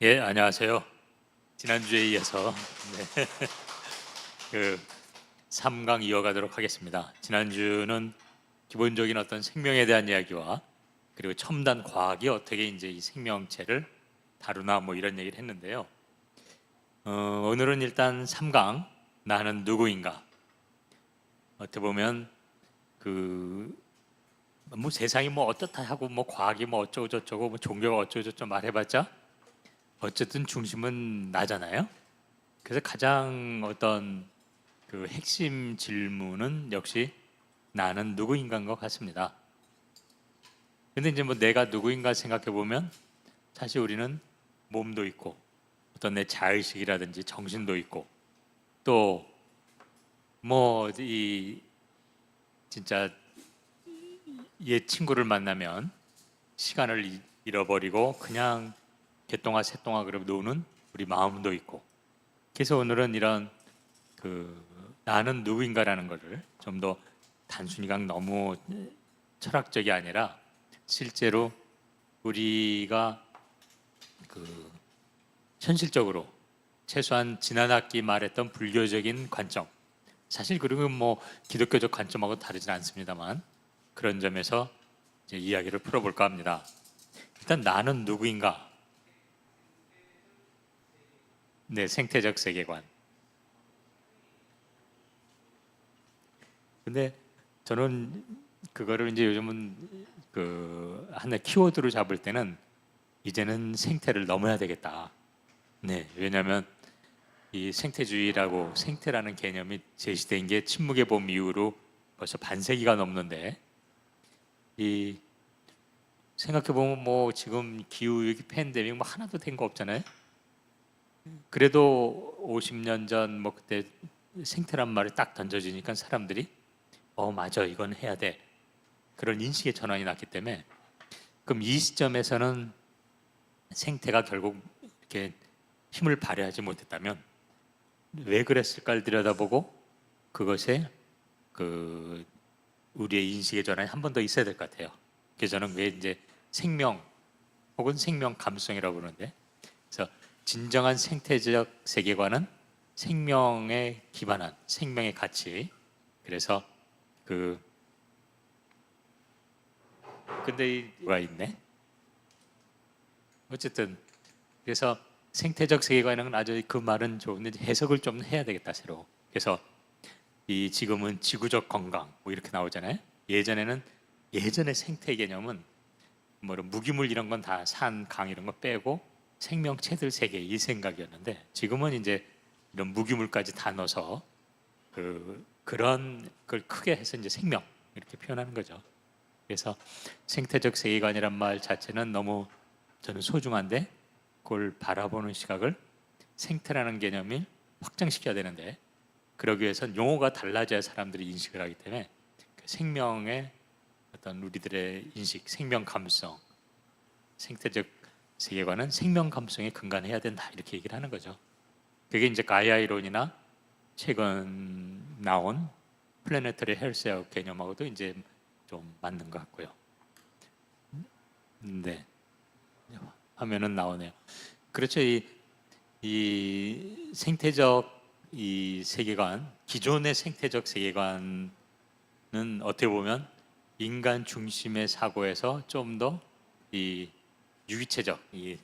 예, 안녕하세요. 지난주에 이어서 그 3강 이어가도록 하겠습니다. 지난주는 기본적인 어떤 생명에 대한 이야기와 그리고 첨단 과학이 어떻게 이제 이 생명체를 다루나 뭐 이런 얘기를 했는데요. 오늘은 일단 3강 나는 누구인가. 어떻게 보면 뭐 세상이 뭐 어떻다 하고 뭐 과학이 뭐 어쩌고 저쩌고 뭐 종교가 어쩌고 저쩌고 말해봤자 어쨌든 중심은 나잖아요. 그래서 가장 어떤 그 핵심 질문은 역시 나는 누구인가인 것 같습니다. 근데 이제 뭐 내가 누구인가 생각해 보면 사실 우리는 몸도 있고 어떤 내 자의식이라든지 정신도 있고 또 뭐 이 진짜 옛 친구를 만나면 시간을 잃어버리고 그냥 개똥아 새똥아 그러고 노는 우리 마음도 있고, 그래서 오늘은 이런 나는 누구인가라는 것을 좀 더 단순히 그냥 너무 철학적이 아니라 실제로 우리가 현실적으로 최소한 지난 학기 말했던 불교적인 관점, 사실 그리고 뭐 기독교적 관점하고 다르진 않습니다만 그런 점에서 이제 이야기를 풀어볼까 합니다. 일단 나는 누구인가? 네, 생태적 세계관. 근데 저는 그거를 이제 요즘은 하나의 키워드로 잡을 때는 이제는 생태를 넘어야 되겠다. 네, 왜냐하면 이 생태주의라고 생태라는 개념이 제시된 게 침묵의 봄 이후로 벌써 반세기가 넘는데, 이 생각해 보면 뭐 지금 기후 위기, 팬데믹 뭐 하나도 된 거 없잖아요. 그래도 50년 전 뭐 그때 생태란 말이 딱 던져지니까 사람들이 맞아, 이건 해야 돼, 그런 인식의 전환이 났기 때문에, 그럼 이 시점에서는 생태가 결국 이렇게 힘을 발휘하지 못했다면 왜 그랬을까를 들여다보고 그것에 우리의 인식의 전환이 한 번 더 있어야 될 것 같아요. 그래서 저는 왜 이제 생명 혹은 생명 감수성이라고 부르는데, 그래서 진정한 생태적 세계관은 생명에 기반한 생명의 가치. 그래서 근데 뭐가 있네. 어쨌든 그래서 생태적 세계관은 아주 그 말은 좋은데 해석을 좀 해야 되겠다 새로. 그래서 이 지금은 지구적 건강 뭐 이렇게 나오잖아요. 예전의 생태 개념은 뭐 무기물 이런 건 다 산, 강 이런 거 빼고 생명체들 세계 이 생각이었는데, 지금은 이제 이런 무기물까지 다 넣어서 그런 걸 크게 해서 이제 생명 이렇게 표현하는 거죠. 그래서 생태적 세계관이란 말 자체는 너무 저는 소중한데, 그걸 바라보는 시각을 생태라는 개념을 확장시켜야 되는데, 그러기 위해서는 용어가 달라져야 사람들이 인식을 하기 때문에 생명의 어떤 우리들의 인식, 생명 감수성, 생태적 세계관은 생명 감수성에 근간해야 된다, 이렇게 얘기를 하는 거죠. 그게 이제 가이아 이론이나 최근 나온 플래네터리 헬스웨어 개념하고도 이제 좀 맞는 것 같고요. 네, 화면은 나오네요. 그렇죠. 이 생태적 이 세계관, 기존의 생태적 세계관은 어떻게 보면 인간 중심의 사고에서 좀 더 이 유기체적 이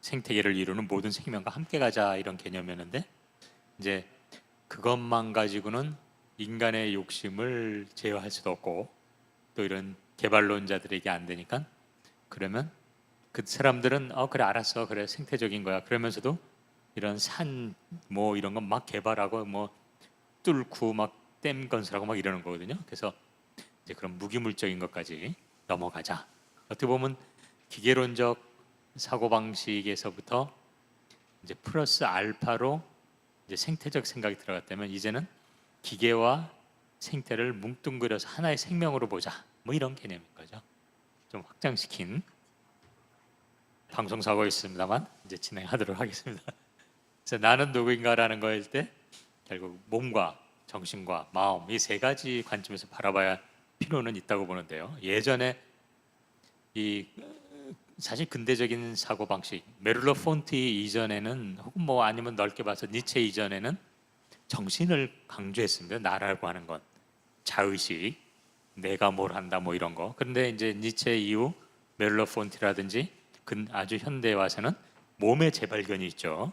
생태계를 이루는 모든 생명과 함께 가자 이런 개념이었는데, 이제 그것만 가지고는 인간의 욕심을 제어할 수도 없고 또 이런 개발론자들에게 안 되니까, 그러면 그 사람들은 그래 알았어 그래 생태적인 거야 그러면서도 이런 산 뭐 이런 건 막 개발하고 뭐 뚫고 막 댐 건설하고 막 이러는 거거든요. 그래서 이제 그런 무기물적인 것까지 넘어가자. 어떻게 보면 기계론적 사고 방식에서부터 이제 플러스 알파로 이제 생태적 생각이 들어갔다면, 이제는 기계와 생태를 뭉뚱그려서 하나의 생명으로 보자. 뭐 이런 개념인 거죠. 좀 확장시킨 방송 사고였습니다만 이제 진행하도록 하겠습니다. 그래서 나는 누구인가라는 거일 때 결국 몸과 정신과 마음 이 세 가지 관점에서 바라봐야 할 필요는 있다고 보는데요. 예전에 이 사실 근대적인 사고 방식 메를로 폰티 이전에는, 혹은 뭐 아니면 넓게 봐서 니체 이전에는 정신을 강조했습니다. 나라고 하는 건 자의식, 내가 뭘 한다 뭐 이런 거. 그런데 이제 니체 이후 메를로 폰티라든지 아주 현대에 와서는 몸의 재발견이 있죠.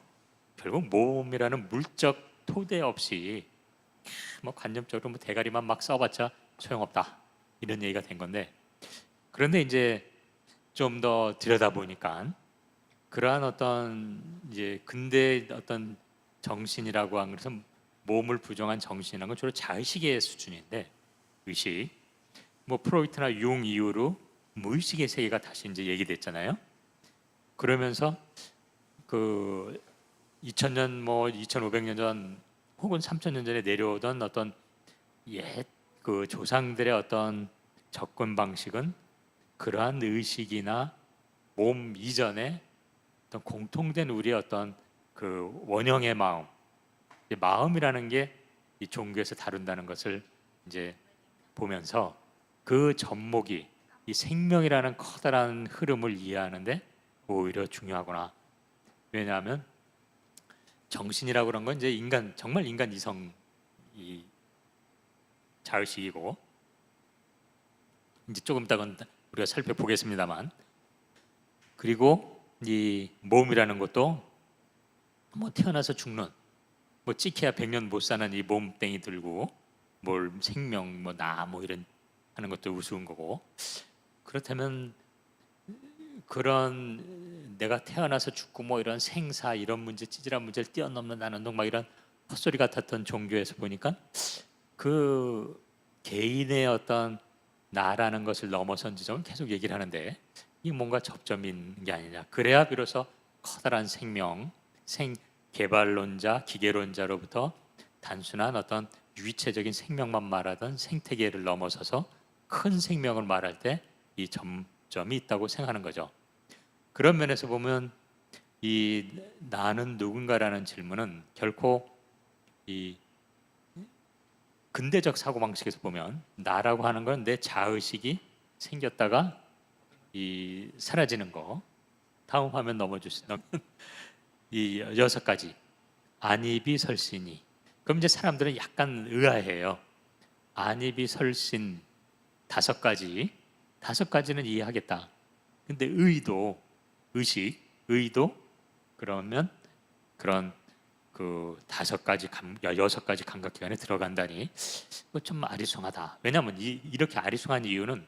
결국 몸이라는 물적 토대 없이 뭐 관념적으로 뭐 대가리만 막 써봤자 소용없다 이런 얘기가 된 건데, 그런데 이제 좀 더 들여다보니까 그러한 어떤 이제 근대 어떤 정신이라고 하는 것은 몸을 부정한 정신이라는 건 주로 자의식의 수준인데, 의식 뭐 프로이트나 융 이후로 무의식의 세계가 다시 이제 얘기됐잖아요. 그러면서 그 2000년 뭐 2500년 전 혹은 3000년 전에 내려오던 어떤 옛 그 조상들의 어떤 접근 방식은 그러한 의식이나 몸 이전에 어떤 공통된 우리의 어떤 그 원형의 마음, 마음이라는 게 이 종교에서 다룬다는 것을 이제 보면서 그 접목이 이 생명이라는 커다란 흐름을 이해하는데 오히려 중요하구나. 왜냐하면 정신이라고 그런 건 이제 인간, 정말 인간 이성 이 자의식이고, 이제 조금 이따가 우리가 살펴보겠습니다만, 그리고 이 몸이라는 것도 뭐 태어나서 죽는, 뭐 찍혀야 100년 못 사는 이 몸땡이 들고 뭘 생명 뭐 나 뭐 이런 하는 것도 우스운 거고, 그렇다면 그런 내가 태어나서 죽고 뭐 이런 생사 이런 문제, 찌질한 문제를 뛰어넘는 나는 막 이런 헛소리 같았던 종교에서 보니까 그 개인의 어떤 나라는 것을 넘어선 지점을 계속 얘기를 하는데, 이 뭔가 접점인 게 아니냐. 그래야 비로소 커다란 생명, 개발론자, 기계론자로부터 단순한 어떤 유기체적인 생명만 말하던 생태계를 넘어서서 큰 생명을 말할 때 이 점이 있다고 생각하는 거죠. 그런 면에서 보면 이 나는 누군가라는 질문은 결코 이 근대적 사고방식에서 보면 나라고 하는 건 내 자의식이 생겼다가 이 사라지는 거. 다음 화면 넘어주시면 이 6가지 안입이 설신이. 그럼 이제 사람들은 약간 의아해요. 안입이 설신 5가지, 5가지는 이해하겠다. 근데 의도, 의식, 의도 그러면 그런 그 5가지, 6가지 감각기관에 들어간다니 좀 아리송하다. 왜냐하면 이렇게 아리송한 이유는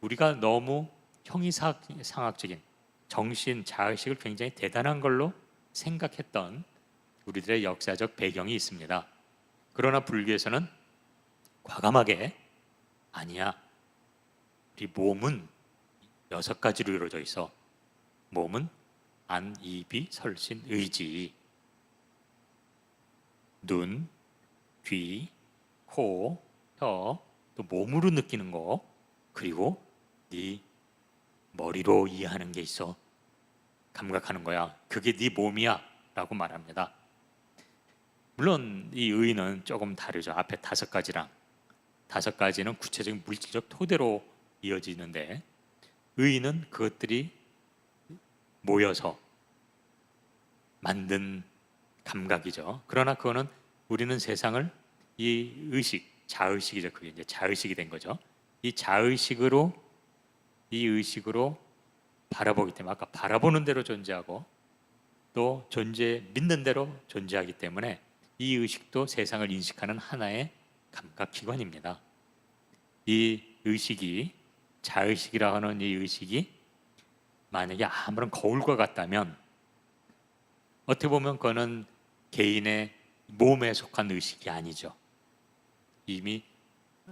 우리가 너무 형이상학적인 정신, 자의식을 굉장히 대단한 걸로 생각했던 우리들의 역사적 배경이 있습니다. 그러나 불교에서는 과감하게 아니야. 우리 몸은 6가지로 이루어져 있어. 몸은 안, 입이, 설신, 의지. 눈, 귀, 코, 혀, 또 몸으로 느끼는 거, 그리고 네 머리로 이해하는 게 있어. 감각하는 거야. 그게 네 몸이야 라고 말합니다. 물론 이 의는 조금 다르죠. 앞에 5가지랑. 다섯 가지는 구체적인 물질적 토대로 이어지는데 의는 그것들이 모여서 만든 감각이죠. 그러나 그거는 우리는 세상을 이 의식, 자의식이죠. 그게 이제 자의식이 된 거죠. 이 자의식으로 이 의식으로 바라보기 때문에 아까 바라보는 대로 존재하고 또 믿는 대로 존재하기 때문에 이 의식도 세상을 인식하는 하나의 감각기관입니다. 이 의식이 자의식이라고 하는 이 의식이 만약에 아무런 거울과 같다면 어떻게 보면 그거는 개인의 몸에 속한 의식이 아니죠. 이미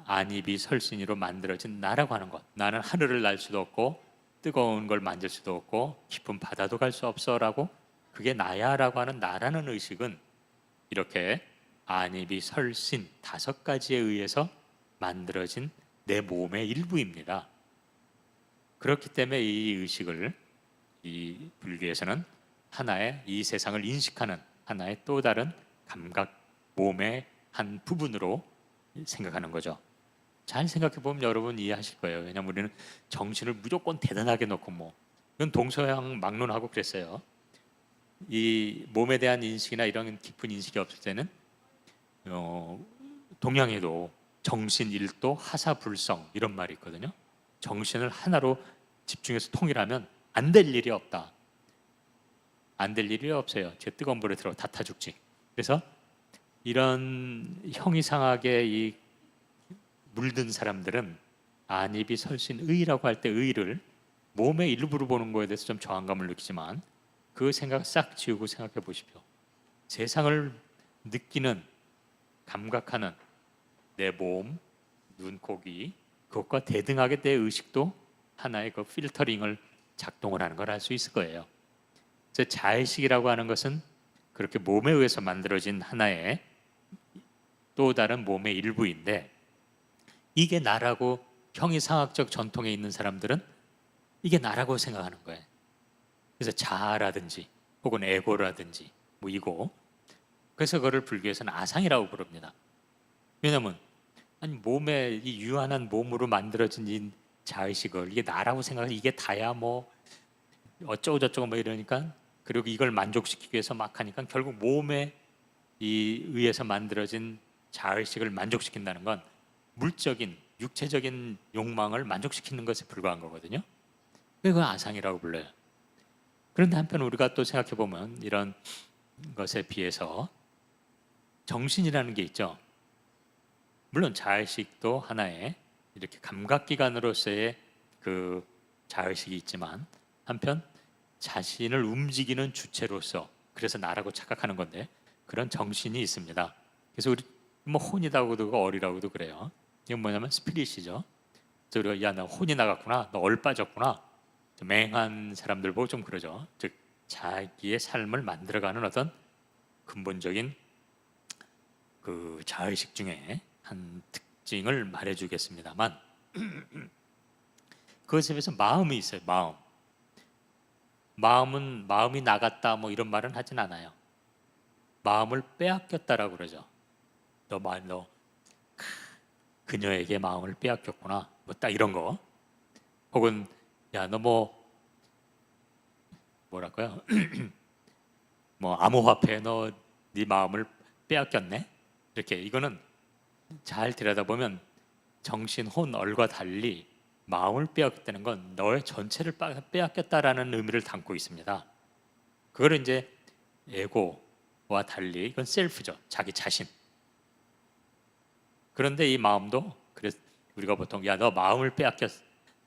안입이 설신이로 만들어진 나라고 하는 것. 나는 하늘을 날 수도 없고 뜨거운 걸 만질 수도 없고 깊은 바다도 갈 수 없어라고 그게 나야라고 하는 나라는 의식은 이렇게 안입이 설신 다섯 가지에 의해서 만들어진 내 몸의 일부입니다. 그렇기 때문에 이 의식을 이 불교에서는 하나의 이 세상을 인식하는 하나의 또 다른 감각 몸의 한 부분으로 생각하는 거죠. 잘 생각해 보면 여러분 이해하실 거예요. 왜냐하면 우리는 정신을 무조건 대단하게 놓고 이건 동서양 막론하고 그랬어요. 이 몸에 대한 인식이나 이런 깊은 인식이 없을 때는 동양에도 정신일도 하사불성 이런 말이 있거든요. 정신을 하나로 집중해서 통일하면 안 될 일이 없다. 안 될 일이 없어요. 제 뜨거운 물에 들어 다 타 죽지. 그래서 이런 형이상하게 이 물든 사람들은 안입이 설신의라고 할 때 의를 몸의 일부로 보는 거에 대해서 좀 저항감을 느끼지만 그 생각 싹 지우고 생각해 보십시오. 세상을 느끼는 감각하는 내 몸, 눈, 코, 귀 그것과 대등하게 내 의식도 하나의 그 필터링을 작동을 하는 걸 알 수 있을 거예요. 그래서 자의식이라고 하는 것은 그렇게 몸에 의해서 만들어진 하나의 또 다른 몸의 일부인데 이게 나라고 형이상학적 전통에 있는 사람들은 이게 나라고 생각하는 거예요. 그래서 자아라든지 혹은 에고라든지 이고 그래서 그거를 불교에서는 아상이라고 부릅니다. 왜냐하면 아니 몸에 이 유한한 몸으로 만들어진 이 자의식을 이게 나라고 생각해 이게 다야 어쩌고 저쩌고 이러니까 그리고 이걸 만족시키기 위해서 막 하니까 결국 몸에 이 의해서 만들어진 자의식을 만족시킨다는 건 물적인 육체적인 욕망을 만족시키는 것에 불과한 거거든요. 그걸 아상이라고 불러요. 그런데 한편 우리가 또 생각해 보면 이런 것에 비해서 정신이라는 게 있죠. 물론 자의식도 하나의 이렇게 감각기관으로서의 그 자의식이 있지만 한편 자신을 움직이는 주체로서 그래서 나라고 착각하는 건데 그런 정신이 있습니다. 그래서 우리 혼이라고도 그러고 어리라고도 그래요. 이건 뭐냐면 스피릿이죠. 그래서 우리가 야 나 혼이 나갔구나, 너 얼 빠졌구나. 맹한 사람들 보고 좀 그러죠. 즉 자기의 삶을 만들어가는 어떤 근본적인 그 자의식 중에 한 특징을 말해주겠습니다만 그것에 비해서 마음이 있어요. 마음은 마음이 나갔다 이런 말은 하진 않아요. 마음을 빼앗겼다라고 그러죠. 너 그녀에게 마음을 빼앗겼구나. 딱 이런 거. 혹은 야 너 뭐랄까요? 암호화폐 너 네 마음을 빼앗겼네. 이렇게 이거는 잘 들여다보면 정신 혼 얼과 달리 마음을 빼앗겼다는 건 너의 전체를 빼앗겼다라는 의미를 담고 있습니다. 그걸 이제 에고와 달리 이건 셀프죠. 자기 자신. 그런데 이 마음도 그래서 우리가 보통 야 너 마음을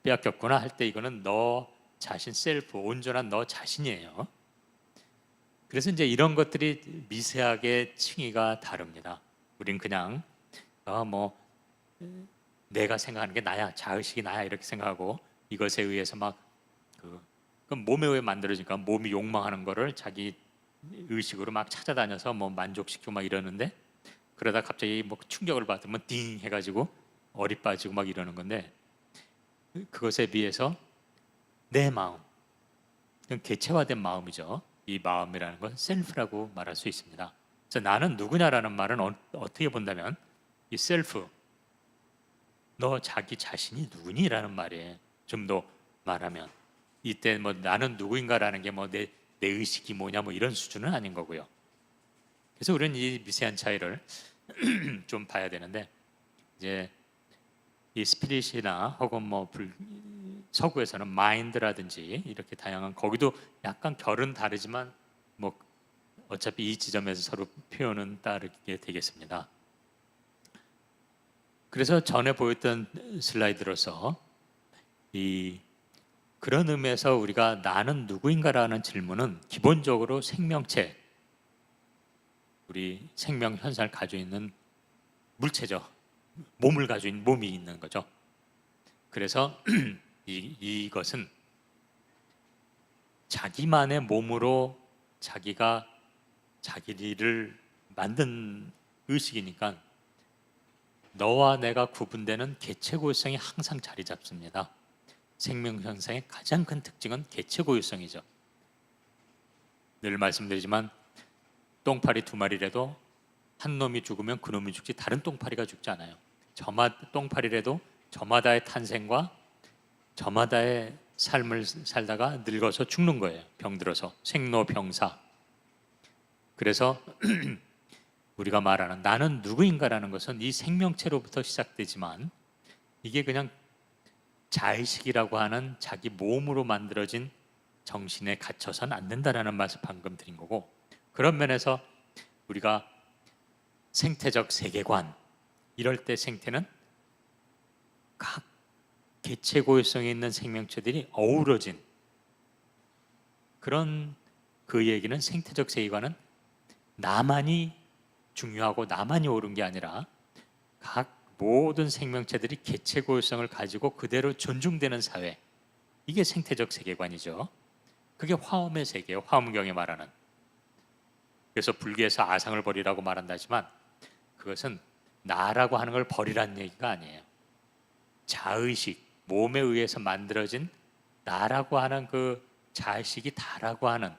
빼앗겼구나 할 때 이거는 너 자신 셀프 온전한 너 자신이에요. 그래서 이제 이런 것들이 미세하게 층위가 다릅니다. 우린 그냥 내가 생각하는 게 나야, 자의식이 나야 이렇게 생각하고 이것에 의해서 그럼 몸에 의해 만들어지니까 몸이 욕망하는 거를 자기 의식으로 막 찾아다녀서 만족시키고 이러는데 그러다 갑자기 충격을 받으면 띵 해가지고 어리 빠지고 이러는 건데 그것에 비해서 내 마음, 개체화된 마음이죠. 이 마음이라는 건 셀프라고 말할 수 있습니다. 그래서 나는 누구냐라는 말은 어떻게 본다면 이 셀프, 너 자기 자신이 누구니라는 말이에요. 좀 더 말하면 이때 뭐 나는 누구인가라는 게 뭐 내 의식이 뭐냐 뭐 이런 수준은 아닌 거고요. 그래서 우리는 이 미세한 차이를 좀 봐야 되는데, 이제 이 스피릿이나 혹은 뭐 서구에서는 마인드라든지 이렇게 다양한, 거기도 약간 결은 다르지만 뭐 어차피 이 지점에서 서로 표현은 따르게 되겠습니다. 그래서 전에 보였던 슬라이드로서 이 그런 의미에서 우리가 나는 누구인가라는 질문은 기본적으로 생명체, 우리 생명 현상을 가지고 있는 물체죠. 몸을 가지고 있는 몸이 있는 거죠. 그래서 이것은 자기만의 몸으로 자기가 자기를 만든 의식이니까 너와 내가 구분되는 개체고유성이 항상 자리 잡습니다. 생명 현상의 가장 큰 특징은 개체고유성이죠. 늘 말씀드리지만 똥파리 두 마리라도 한 놈이 죽으면 그 놈이 죽지 다른 똥파리가 죽지 않아요. 똥파리라도 저마다의 탄생과 저마다의 삶을 살다가 늙어서 죽는 거예요. 병들어서 생로병사. 그래서 우리가 말하는 나는 누구인가라는 것은 이 생명체로부터 시작되지만 이게 그냥 자의식이라고 하는 자기 몸으로 만들어진 정신에 갇혀서는 안 된다라는 말을 방금 드린 거고, 그런 면에서 우리가 생태적 세계관 이럴 때 생태는 각 개체 고유성이 있는 생명체들이 어우러진 그런, 그 얘기는 생태적 세계관은 나만이 중요하고 나만이 옳은 게 아니라 각 모든 생명체들이 개체 고유성을 가지고 그대로 존중되는 사회, 이게 생태적 세계관이죠. 그게 화엄의 세계예요. 화엄경에 말하는. 그래서 불교에서 아상을 버리라고 말한다지만 그것은 나라고 하는 걸 버리라는 얘기가 아니에요. 자의식, 몸에 의해서 만들어진 나라고 하는 그 자의식이 다라고 하는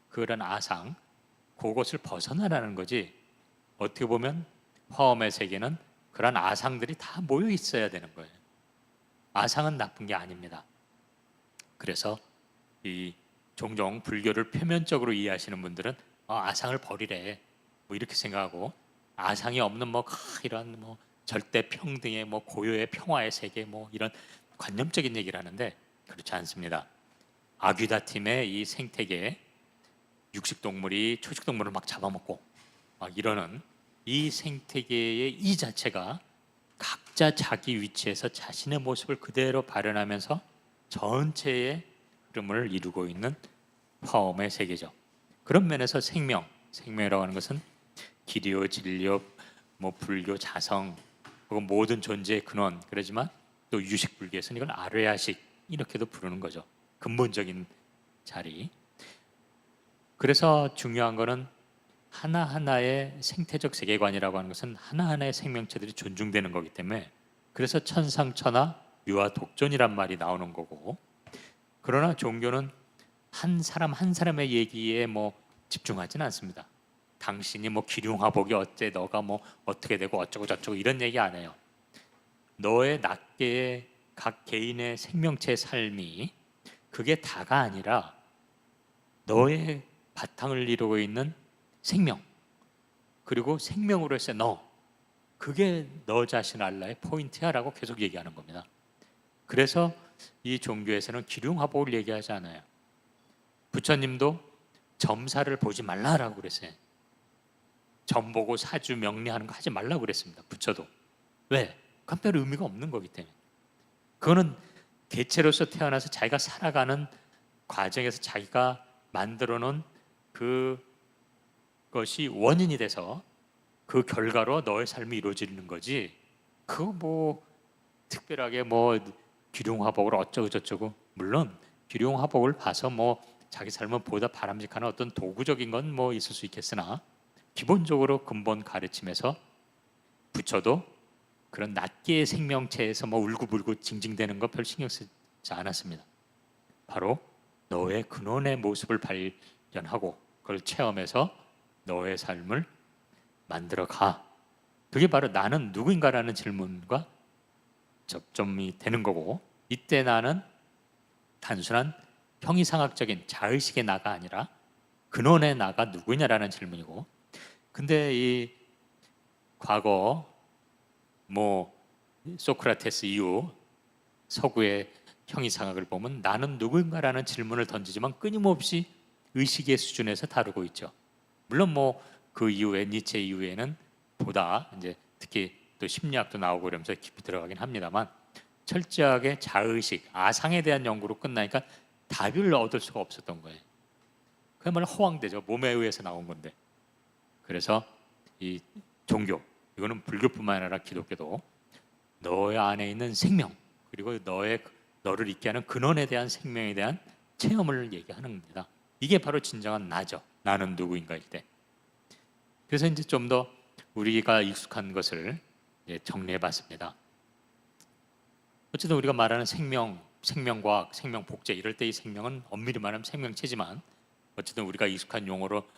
그런 아상, 그것을 벗어나라는 거지. 어떻게 보면 화엄의 세계는 그런 아상들이 다 모여 있어야 되는 거예요. 아상은 나쁜 게 아닙니다. 그래서 이 종종 불교를 표면적으로 이해하시는 분들은 아상을 버리래 뭐 이렇게 생각하고, 아상이 없는 뭐 이런 뭐 절대 평등의 뭐 고요의 평화의 세계 뭐 이런 관념적인 얘기를 하는데 그렇지 않습니다. 아귀다팀의 이 생태계, 육식동물이 초식동물을 막 잡아먹고 막 이러는 이 생태계의 이 자체가 각자 자기 위치에서 자신의 모습을 그대로 발현하면서 전체의 흐름을 이루고 있는 화엄의 세계죠. 그런 면에서 생명이라고 하는 것은 기료, 진료, 뭐 불교, 자성, 혹은 모든 존재의 근원, 그러지만 또 유식 불교에서는 이걸 아뢰야식 이렇게도 부르는 거죠. 근본적인 자리. 그래서 중요한 거는 하나하나의 생태적 세계관이라고 하는 것은 하나하나의 생명체들이 존중되는 거기 때문에, 그래서 천상천하 유아 독존이란 말이 나오는 거고, 그러나 종교는 한 사람 한 사람의 얘기에 뭐 집중하지는 않습니다. 당신이 뭐 기륭화복이 어째, 너가 뭐 어떻게 되고 어쩌고 저쩌고 이런 얘기 안 해요. 너의 낱개의 각 개인의 생명체의 삶이 그게 다가 아니라 너의 바탕을 이루고 있는 생명, 그리고 생명으로서의 너, 그게 너 자신 알라의 포인트야 라고 계속 얘기하는 겁니다. 그래서 이 종교에서는 기륭화복을 얘기하지 않아요. 부처님도 점사를 보지 말라라고 그랬어요. 점 보고 사주 명리하는 거 하지 말라고 그랬습니다. 부처도. 왜? 그건 별 의미가 없는 거기 때문에. 그거는 개체로서 태어나서 자기가 살아가는 과정에서 자기가 만들어 놓은 그것이 원인이 돼서 그 결과로 너의 삶이 이루어지는 거지, 그거 뭐 특별하게 뭐 기륭화복을 어쩌고 저쩌고, 물론 기륭화복을 봐서 뭐 자기 삶을 보다 바람직한 어떤 도구적인 건 뭐 있을 수 있겠으나 기본적으로 근본 가르침에서 부처도 그런 낱개의 생명체에서 뭐 울고불고 징징대는 거 별 신경 쓰지 않았습니다. 바로 너의 근원의 모습을 발견하고 그걸 체험해서 너의 삶을 만들어 가. 그게 바로 나는 누구인가라는 질문과 접점이 되는 거고, 이때 나는 단순한 형이상학적인 자의식의 나가 아니라 근원의 나가 누구냐라는 질문이고, 근데 이 과거 뭐 소크라테스 이후 서구의 형이상학을 보면 나는 누구인가라는 질문을 던지지만 끊임없이 의식의 수준에서 다루고 있죠. 물론 뭐 그 이후에 니체 이후에는 보다 이제 특히 또 심리학도 나오고 이러면서 깊이 들어가긴 합니다만, 철저하게 자의식, 아상에 대한 연구로 끝나니까 답을 얻을 수가 없었던 거예요. 그야말로 허황되죠. 몸에 의해서 나온 건데. 그래서 이 종교, 이거는 불교뿐만 아니라 기독교도 너의 안에 있는 생명, 그리고 너를 있게 하는 근원에 대한 생명에 대한 체험을 얘기하는 겁니다. 이게 바로 진정한 나죠. 나는 누구인가일 때. 그래서 이제 좀 더 우리가 익숙한 것을 정리해봤습니다. 어쨌든 우리가 말하는 생명, 생명과학, 생명복제, 이럴 때 이 생명은 엄밀히 말하면 생명체지만, 어쨌든 우리가 익숙한 용어로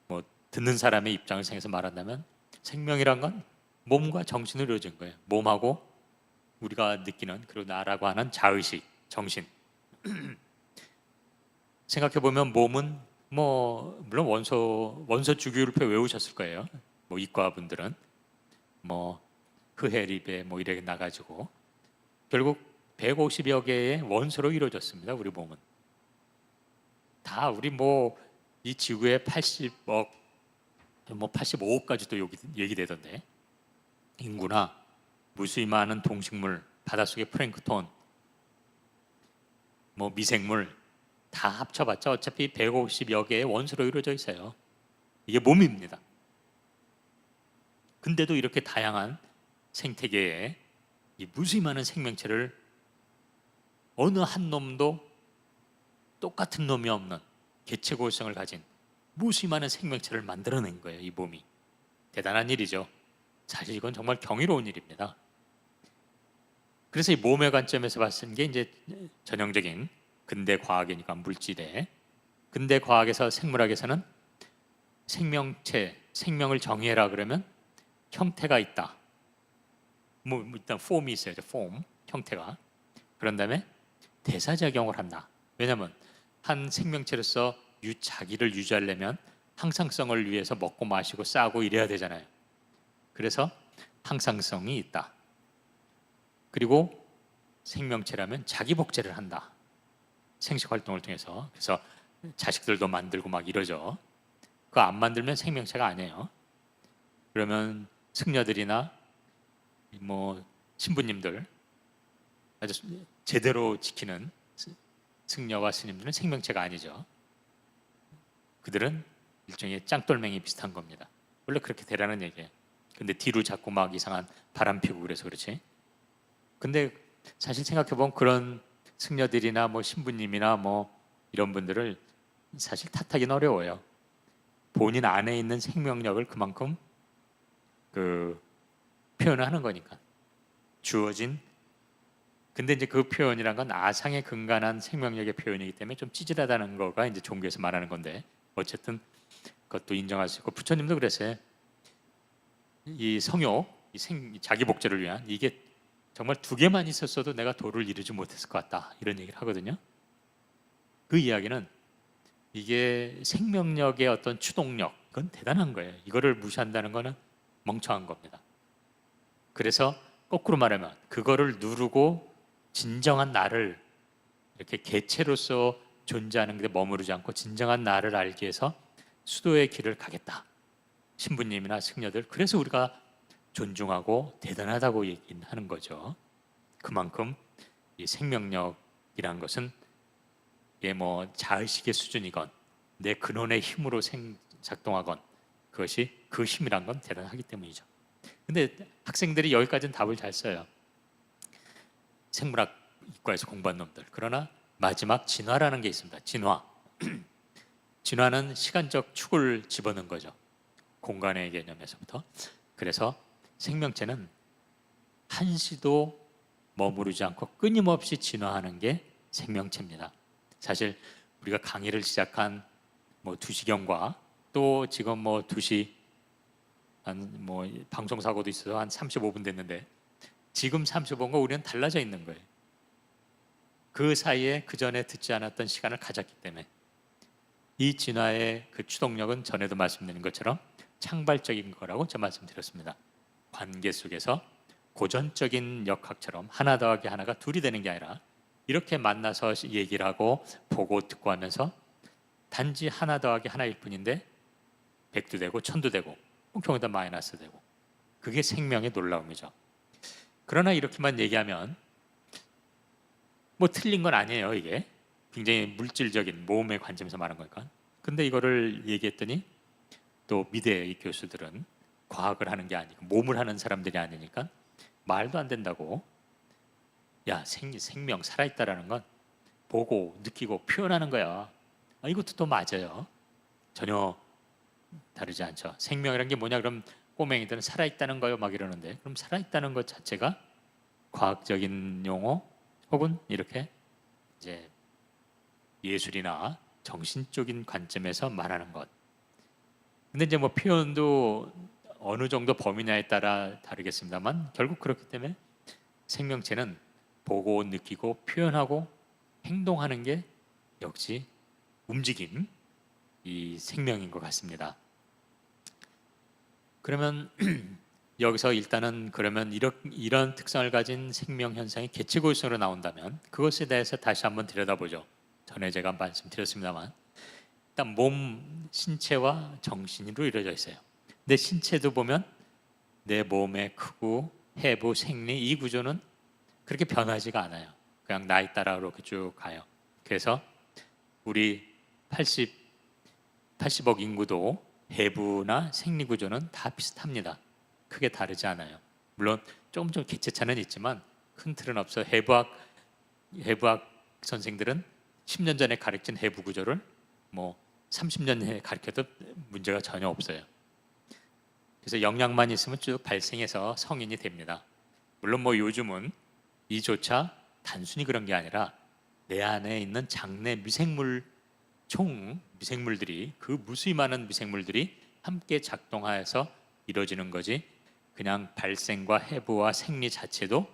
뭐 듣는 사람의 입장을 생각해서 말한다면 생명이란 건 몸과 정신으로 이루어진 거예요. 몸하고 우리가 느끼는, 그리고 나라고 하는 자의식, 정신. 생각해보면 몸은 뭐 물론 원소 주기율표 외우셨을 거예요. 뭐 이과 분들은 뭐 흐해리배 뭐 이렇게 나가지고 결국 150여 개의 원소로 이루어졌습니다. 우리 몸은 다 우리 뭐 이 지구의 80억 뭐 85억까지도 얘기되던데, 인구나 무수히 많은 동식물, 바닷속의 플랭크톤, 뭐 미생물 다 합쳐봤자 어차피 150여 개의 원소로 이루어져 있어요. 이게 몸입니다. 근데도 이렇게 다양한 생태계에 이 무수히 많은 생명체를 어느 한 놈도 똑같은 놈이 없는 개체고성을 가진 무수히 많은 생명체를 만들어낸 거예요. 이 몸이 대단한 일이죠. 사실 이건 정말 경이로운 일입니다. 그래서 이 몸의 관점에서 봤을 게 이제 전형적인 근대 과학이니까 물질에, 근대 과학에서 생물학에서는 생명체, 생명을 정의해라 그러면 형태가 있다. 뭐 일단 폼이 있어야죠. 폼, 형태가. 그런 다음에 대사작용을 한다. 왜냐하면 한 생명체로서 자기를 유지하려면 항상성을 위해서 먹고 마시고 싸고 이래야 되잖아요. 그래서 항상성이 있다. 그리고 생명체라면 자기 복제를 한다. 생식 활동을 통해서. 그래서 자식들도 만들고 막 이러죠. 그거 안 만들면 생명체가 아니에요. 그러면 승려들이나 뭐 신부님들, 아주 제대로 지키는 승려와 스님들은 생명체가 아니죠. 그들은 일종의 짱돌맹이 비슷한 겁니다. 원래 그렇게 되라는 얘기예요. 근데 뒤로 자꾸 막 이상한 바람 피고 그래서 그렇지. 근데 사실 생각해보면 그런 승려들이나 뭐 신부님이나 뭐 이런 분들을 사실 탓하기는 어려워요. 본인 안에 있는 생명력을 그만큼 표현을 하는 거니까. 주어진. 근데 이제 그 표현이란 건 아상에 근간한 생명력의 표현이기 때문에 좀 찌질하다는 거가 이제 종교에서 말하는 건데, 어쨌든 그것도 인정할 수 있고, 부처님도 그랬어요. 이 성욕, 이 자기 복제를 위한 이게 정말 2개만 있었어도 내가 도를 이루지 못했을 것 같다, 이런 얘기를 하거든요. 그 이야기는 이게 생명력의 어떤 추동력, 그건 대단한 거예요. 이거를 무시한다는 거는 멍청한 겁니다. 그래서 거꾸로 말하면 그거를 누르고 진정한 나를, 이렇게 개체로서 존재하는 데 머무르지 않고 진정한 나를 알기 위해서 수도의 길을 가겠다. 신부님이나 승려들, 그래서 우리가 존중하고 대단하다고 얘기하는 거죠. 그만큼 이 생명력이란 것은 이게 뭐 자의식의 수준이건 내 근원의 힘으로 작동하건 그것이 그 힘이란 건 대단하기 때문이죠. 근데 학생들이 여기까지는 답을 잘 써요. 생물학 이과에서 공부한 놈들. 그러나 마지막 진화라는 게 있습니다. 진화. 진화는 시간적 축을 집어넣은 거죠. 공간의 개념에서부터. 그래서 생명체는 한시도 머무르지 않고 끊임없이 진화하는 게 생명체입니다. 사실 우리가 강의를 시작한 뭐 2시경과 또 지금 뭐 2시 한 뭐 방송 사고도 있어서 한 35분 됐는데, 지금 35분과 우리는 달라져 있는 거예요. 그 사이에 그 전에 듣지 않았던 시간을 가졌기 때문에 이 진화의 그 추동력은 전에도 말씀드린 것처럼 창발적인 거라고 제가 말씀드렸습니다. 관계 속에서 고전적인 역학처럼 하나 더하기 하나가 둘이 되는 게 아니라 이렇게 만나서 얘기를 하고 보고 듣고 하면서 단지 하나 더하기 하나일 뿐인데 100도 되고 1000도 되고 경우다 마이너스 되고 그게 생명의 놀라움이죠. 그러나 이렇게만 얘기하면 뭐 틀린 건 아니에요. 이게 굉장히 물질적인 모험의 관점에서 말한 거니까. 근데 이거를 얘기했더니 또 미대의 교수들은 과학을 하는 게 아니고 몸을 하는 사람들이 아니니까 말도 안 된다고. 야, 생명 살아있다라는 건 보고 느끼고 표현하는 거야. 이것도 또 맞아요. 전혀 다르지 않죠. 생명이란 게 뭐냐 그럼 꼬맹이들은 살아있다는 거요 막 이러는데 그럼 살아있다는 것 자체가 과학적인 용어 혹은 이렇게 이제 예술이나 정신적인 관점에서 말하는 것. 근데 이제 뭐 표현도 어느 정도 범위냐에 따라 다르겠습니다만 결국 그렇기 때문에 생명체는 보고 느끼고 표현하고 행동하는 게 역시 움직임, 이 생명인 것 같습니다. 그러면 여기서 일단은 그러면 이런 특성을 가진 생명 현상이 개체고유성으로 나온다면 그것에 대해서 다시 한번 들여다보죠. 전에 제가 말씀드렸습니다만 일단 몸, 신체와 정신으로 이루어져 있어요. 내 신체도 보면 내 몸의 크고 해부, 생리 이 구조는 그렇게 변하지가 않아요. 그냥 나이 따라 이렇게 쭉 가요. 그래서 우리 80억 인구도 해부나 생리 구조는 다 비슷합니다. 크게 다르지 않아요. 물론 조금 개체차는 있지만 큰 틀은 없어. 해부학 선생들은 10년 전에 가르친 해부 구조를 뭐 30년 후에 가르쳐도 문제가 전혀 없어요. 그래서 영양만 있으면 쭉 발생해서 성인이 됩니다. 물론 뭐 요즘은 이조차 단순히 그런 게 아니라 내 안에 있는 장내 미생물들이 그 무수히 많은 미생물들이 함께 작동하여서 이루어지는 거지 그냥 발생과 해부와 생리 자체도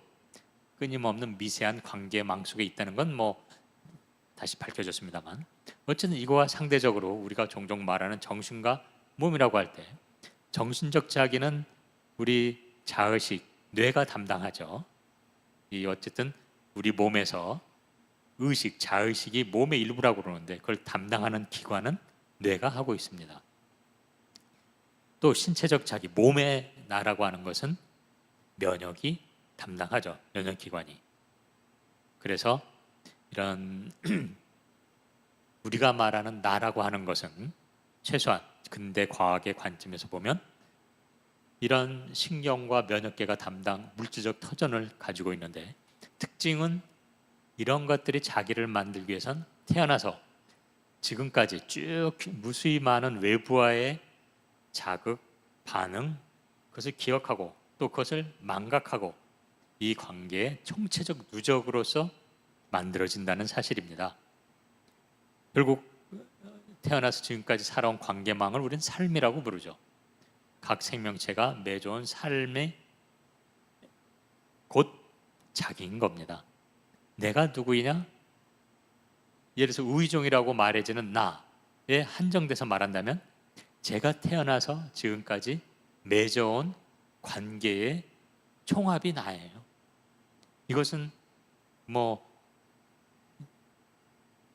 끊임없는 미세한 관계망 속에 있다는 건 뭐 다시 밝혀졌습니다만 어쨌든 이거와 상대적으로 우리가 종종 말하는 정신과 몸이라고 할 때 정신적 자기는 우리 자의식, 뇌가 담당하죠. 이 어쨌든 우리 몸에서 의식, 자의식이 몸의 일부라고 그러는데 그걸 담당하는 기관은 뇌가 하고 있습니다. 또 신체적 자기, 몸의 나라고 하는 것은 면역이 담당하죠. 면역기관이. 그래서 이런 우리가 말하는 나라고 하는 것은 최소한 근대 과학의 관점에서 보면 이런 신경과 면역계가 담당 물질적 터전을 가지고 있는데 특징은 이런 것들이 자기를 만들기 위해선 태어나서 지금까지 쭉 무수히 많은 외부와의 자극, 반응, 그것을 기억하고 또 그것을 망각하고 이 관계의 총체적 누적으로서 만들어진다는 사실입니다. 결국 태어나서 지금까지 살아온 관계망을 우리는 삶이라고 부르죠. 각 생명체가 맺어온 삶의 곧 자기인 겁니다. 내가 누구이냐? 예를 들어서 우의종이라고 말해지는 나에 한정돼서 말한다면 제가 태어나서 지금까지 맺어온 관계의 총합이 나예요. 이것은 뭐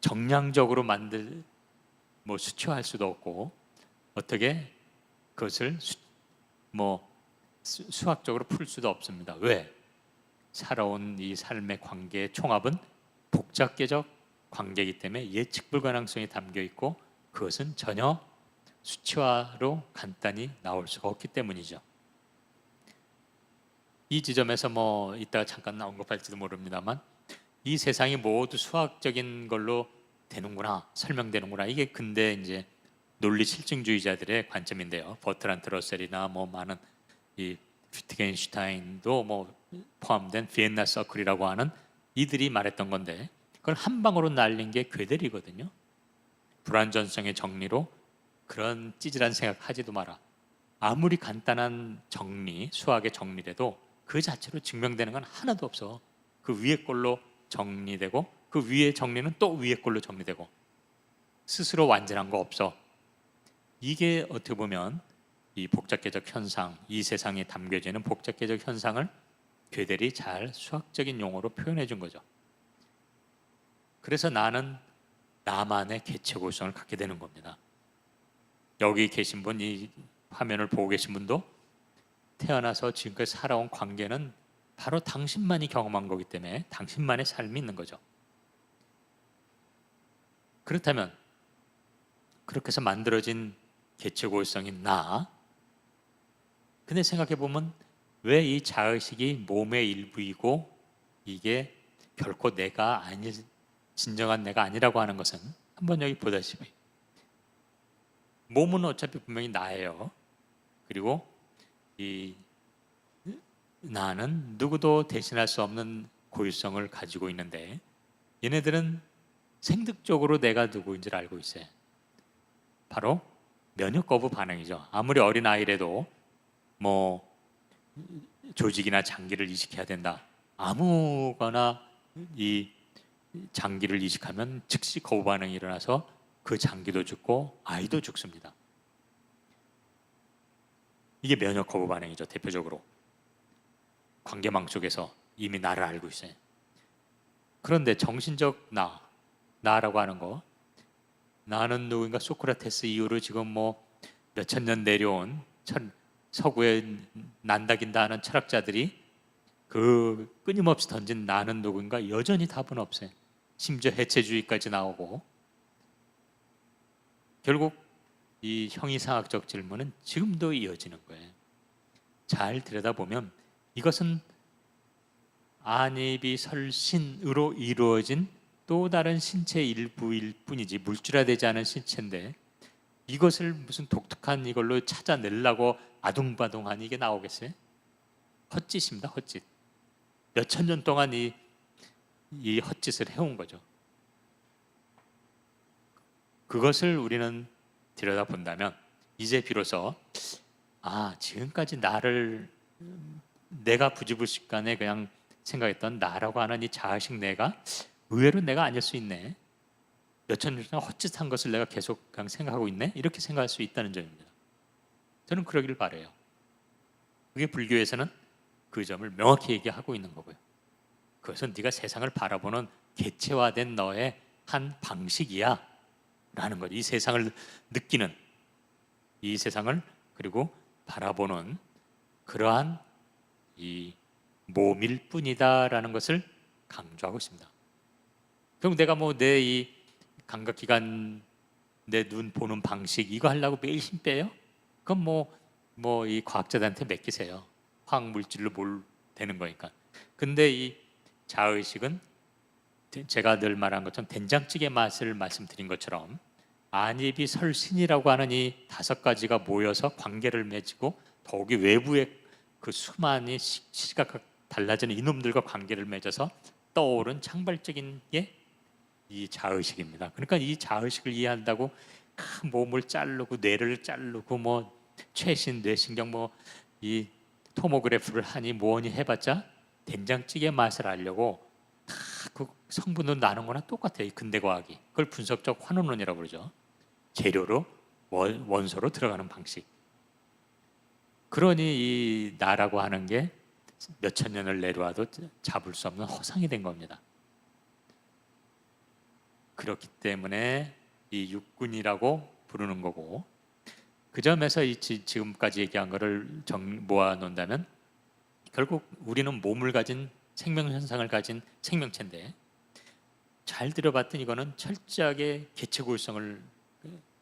정량적으로 수치화할 수도 없고 어떻게 그것을 수학적으로 풀 수도 없습니다. 왜? 살아온 이 삶의 관계의 총합은 복잡계적 관계이기 때문에 예측 불가능성이 담겨 있고 그것은 전혀 수치화로 간단히 나올 수가 없기 때문이죠. 이 지점에서 이따가 잠깐 언급할지도 모릅니다만 이 세상이 모두 수학적인 걸로 되는구나, 설명되는구나. 이게 근대 이제 논리 실증주의자들의 관점인데요. 버트란트 러셀이나 많은 이 위트겐슈타인도 포함된 비엔나 서클이라고 하는 이들이 말했던 건데 그걸 한 방으로 날린 게 괴델이거든요. 불완전성의 정리로 그런 찌질한 생각 하지도 마라. 아무리 간단한 정리, 수학의 정리라도 그 자체로 증명되는 건 하나도 없어. 그 위에 걸로 정리되고 그 위에 정리는 또 위에 걸로 정리되고 스스로 완전한 거 없어. 이게 어떻게 보면 이 복잡계적 현상, 이 세상에 담겨지는 복잡계적 현상을 괴델이 잘 수학적인 용어로 표현해 준 거죠. 그래서 나는 나만의 개체고성을 갖게 되는 겁니다. 여기 계신 분, 이 화면을 보고 계신 분도 태어나서 지금까지 살아온 관계는 바로 당신만이 경험한 거기 때문에 당신만의 삶이 있는 거죠. 그렇다면 그렇게 해서 만들어진 개체고성인 나, 근데 생각해 보면 왜 이 자의식이 몸의 일부이고 이게 결코 내가 아니, 진정한 내가 아니라고 하는 것은 한번 여기 보다시피 몸은 어차피 분명히 나예요. 그리고 이 나는 누구도 대신할 수 없는 고유성을 가지고 있는데 얘네들은 생득적으로 내가 누구인지를 알고 있어요. 바로 면역 거부 반응이죠. 아무리 어린 아이라도 뭐 조직이나 장기를 이식해야 된다. 아무거나 이 장기를 이식하면 즉시 거부 반응이 일어나서 그 장기도 죽고 아이도 죽습니다. 이게 면역 거부 반응이죠. 대표적으로 관계망 속에서 이미 나를 알고 있어요. 그런데 정신적 나라고 하는 거, 나는 누구인가, 소크라테스 이후로 지금 뭐 몇천 년 내려온 서구의 난다긴다 하는 철학자들이 그 끊임없이 던진 나는 누구인가 여전히 답은 없어요. 심지어 해체주의까지 나오고 결국 이 형이상학적 질문은 지금도 이어지는 거예요. 잘 들여다보면 이것은 안입이설신으로 이루어진 또 다른 신체 일부일 뿐이지 물질화되지 않은 신체인데 이것을 무슨 독특한 이걸로 찾아내려고 아둥바둥하니 이게 나오겠어요? 헛짓입니다. 헛짓. 몇천 년 동안 이 헛짓을 해온 거죠. 그것을 우리는 들여다본다면 이제 비로소 지금까지 나를 내가 부지불식간에 그냥 생각했던 나라고 하는 이 자아식 내가 의외로 내가 아닐 수 있네. 몇천 년 동안 헛짓한 것을 내가 계속 그냥 생각하고 있네. 이렇게 생각할 수 있다는 점입니다. 저는 그러길 바라요. 그게 불교에서는 그 점을 명확히 얘기하고 있는 거고요. 그것은 네가 세상을 바라보는 개체화된 너의 한 방식이야 라는 거죠. 이 세상을 느끼는, 이 세상을 그리고 바라보는 그러한 이 몸일 뿐이다 라는 것을 강조하고 있습니다. 그럼 내가 뭐 내 이 감각기관, 내 눈 보는 방식 이거 하려고 매일 힘 빼요? 그럼 뭐 이 과학자들한테 맡기세요. 화학 물질로 뭘 되는 거니까. 근데 이 자의식은 제가 늘 말한 것처럼 된장찌개 맛을 말씀드린 것처럼 안입이 설신이라고 하는 이 5가지가 모여서 관계를 맺고 더욱이 외부의 그 수많이 시각각 달라지는 이놈들과 관계를 맺어서 떠오른 창발적인 게 이 자의식입니다. 그러니까 이 자의식을 이해한다고 큰 몸을 자르고 뇌를 자르고 뭐 최신 뇌신경 뭐 이 토모그래프를 하니 뭐니 해봤자 된장찌개 맛을 알려고 다 그 성분을 나눈 거나 똑같아요. 이 근대과학이. 그걸 분석적 환원론이라고 그러죠. 재료로 원소로 들어가는 방식. 그러니 이 나라고 하는 게 몇천 년을 내려와도 잡을 수 없는 허상이 된 겁니다. 그렇기 때문에 이 육군이라고 부르는 거고, 그 점에서 지금까지 얘기한 거를 모아 놓는다면 결국 우리는 몸을 가진 생명 현상을 가진 생명체인데 잘 들어봤더니 이거는 철저하게 개체고유성을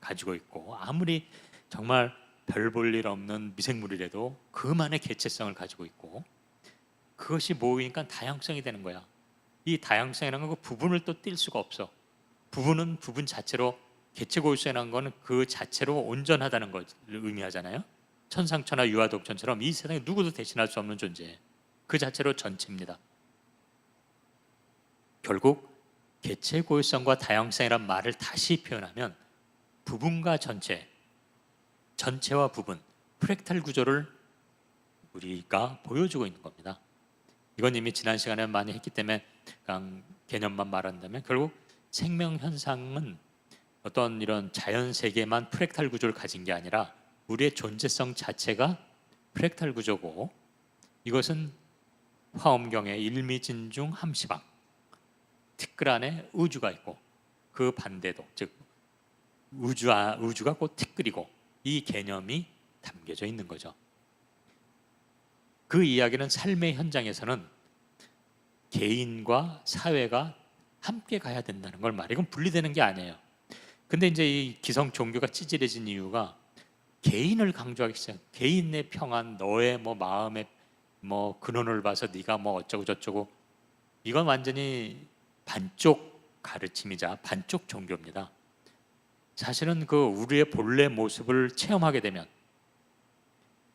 가지고 있고 아무리 정말 별 볼 일 없는 미생물이라도 그만의 개체성을 가지고 있고 그것이 모이니까 다양성이 되는 거야. 이 다양성이라는 건 그 부분을 또 뗄 수가 없어. 부분은 부분 자체로 개체고유성이라는 거는 그 자체로 온전하다는 것을 의미하잖아요. 천상천하 유아독존처럼 이 세상에 누구도 대신할 수 없는 존재. 그 자체로 전체입니다. 결국 개체고유성과 다양성이란 말을 다시 표현하면 부분과 전체, 전체와 부분, 프랙탈 구조를 우리가 보여주고 있는 겁니다. 이건 이미 지난 시간에 많이 했기 때문에 그냥 개념만 말한다면 결국 생명 현상은 어떤 이런 자연 세계만 프랙탈 구조를 가진 게 아니라 우리의 존재성 자체가 프랙탈 구조고, 이것은 화엄경의 일미진중 함시방, 티끌 안에 우주가 있고 그 반대도, 즉 우주가 곧 티끌이고, 이 개념이 담겨져 있는 거죠. 그 이야기는 삶의 현장에서는 개인과 사회가 함께 가야 된다는 걸 말해요. 이건 분리되는 게 아니에요. 근데 이제 이 기성 종교가 찌질해진 이유가 개인을 강조하기 시작. 개인의 평안, 너의 뭐 마음의 뭐 근원을 봐서 네가 뭐 어쩌고 저쩌고, 이건 완전히 반쪽 가르침이자 반쪽 종교입니다. 사실은 그 우리의 본래 모습을 체험하게 되면,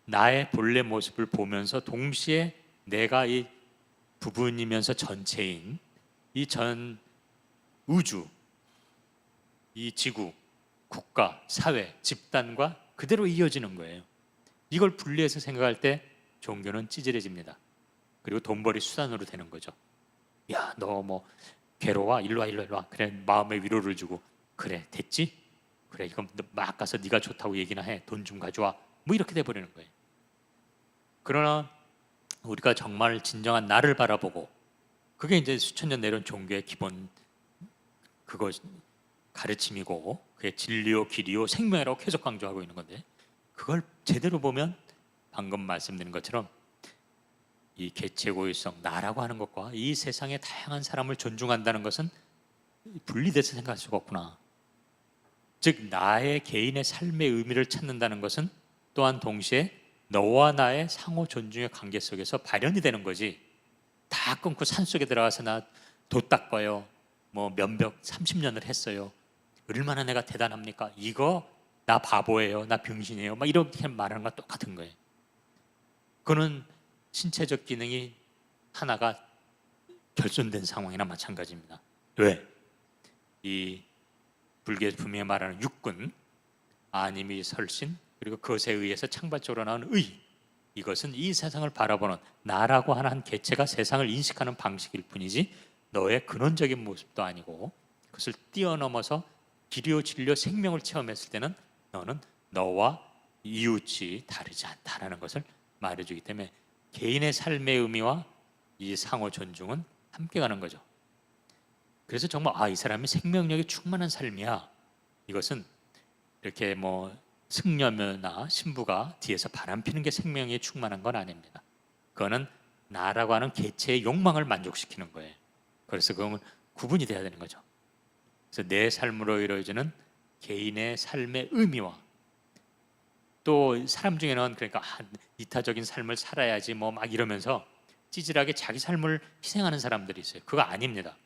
나의 본래 모습을 보면서 동시에 내가 이 부분이면서 전체인 이 전 우주, 이 지구, 국가, 사회, 집단과 그대로 이어지는 거예요. 이걸 분리해서 생각할 때 종교는 찌질해집니다. 그리고 돈벌이 수단으로 되는 거죠. 야, 너 뭐 괴로워? 일로 와. 그래, 마음의 위로를 주고, 그래, 됐지? 그래, 이건 막 가서 네가 좋다고 얘기나 해. 돈 좀 가져와. 뭐 이렇게 돼버리는 거예요. 그러나 우리가 정말 진정한 나를 바라보고, 그게 이제 수천 년 내려온 종교의 기본 그것 가르침이고, 그게 진리요 길이요 생명이라고 계속 강조하고 있는 건데, 그걸 제대로 보면 방금 말씀드린 것처럼 이 개체고유성, 나라고 하는 것과 이 세상의 다양한 사람을 존중한다는 것은 분리돼서 생각할 수가 없구나. 즉 나의 개인의 삶의 의미를 찾는다는 것은 또한 동시에 너와 나의 상호 존중의 관계 속에서 발현이 되는 거지, 다 끊고 산속에 들어가서 나 돛 닦아요, 뭐 면벽 30년을 했어요, 얼마나 내가 대단합니까, 이거 나 바보예요, 나 병신이에요, 막 이렇게 말하는 거랑 똑같은 거예요. 그거는 신체적 기능이 하나가 결손된 상황이나 마찬가지입니다. 왜? 이 불교 분명히 말하는 육군, 아님이 설신, 그리고 그것에 의해서 창발적으로 나온 의, 이것은 이 세상을 바라보는 나라고 하는 한 개체가 세상을 인식하는 방식일 뿐이지 너의 근원적인 모습도 아니고, 그것을 뛰어넘어서 길이요 진리요 생명을 체험했을 때는 너는 너와 이웃이 다르지 않다라는 것을 말해주기 때문에 개인의 삶의 의미와 이 상호 존중은 함께 가는 거죠. 그래서 정말 이 사람이 생명력이 충만한 삶이야, 이것은 이렇게 뭐 승려나 신부가 뒤에서 바람피는 게 생명이 충만한 건 아닙니다. 그거는 나라고 하는 개체의 욕망을 만족시키는 거예요. 그래서 그건 구분이 돼야 되는 거죠. 그래서 내 삶으로 이루어지는 개인의 삶의 의미와, 또 사람 중에는 그러니까 이타적인 삶을 살아야지 뭐 막 이러면서 찌질하게 자기 삶을 희생하는 사람들이 있어요. 그거 아닙니다.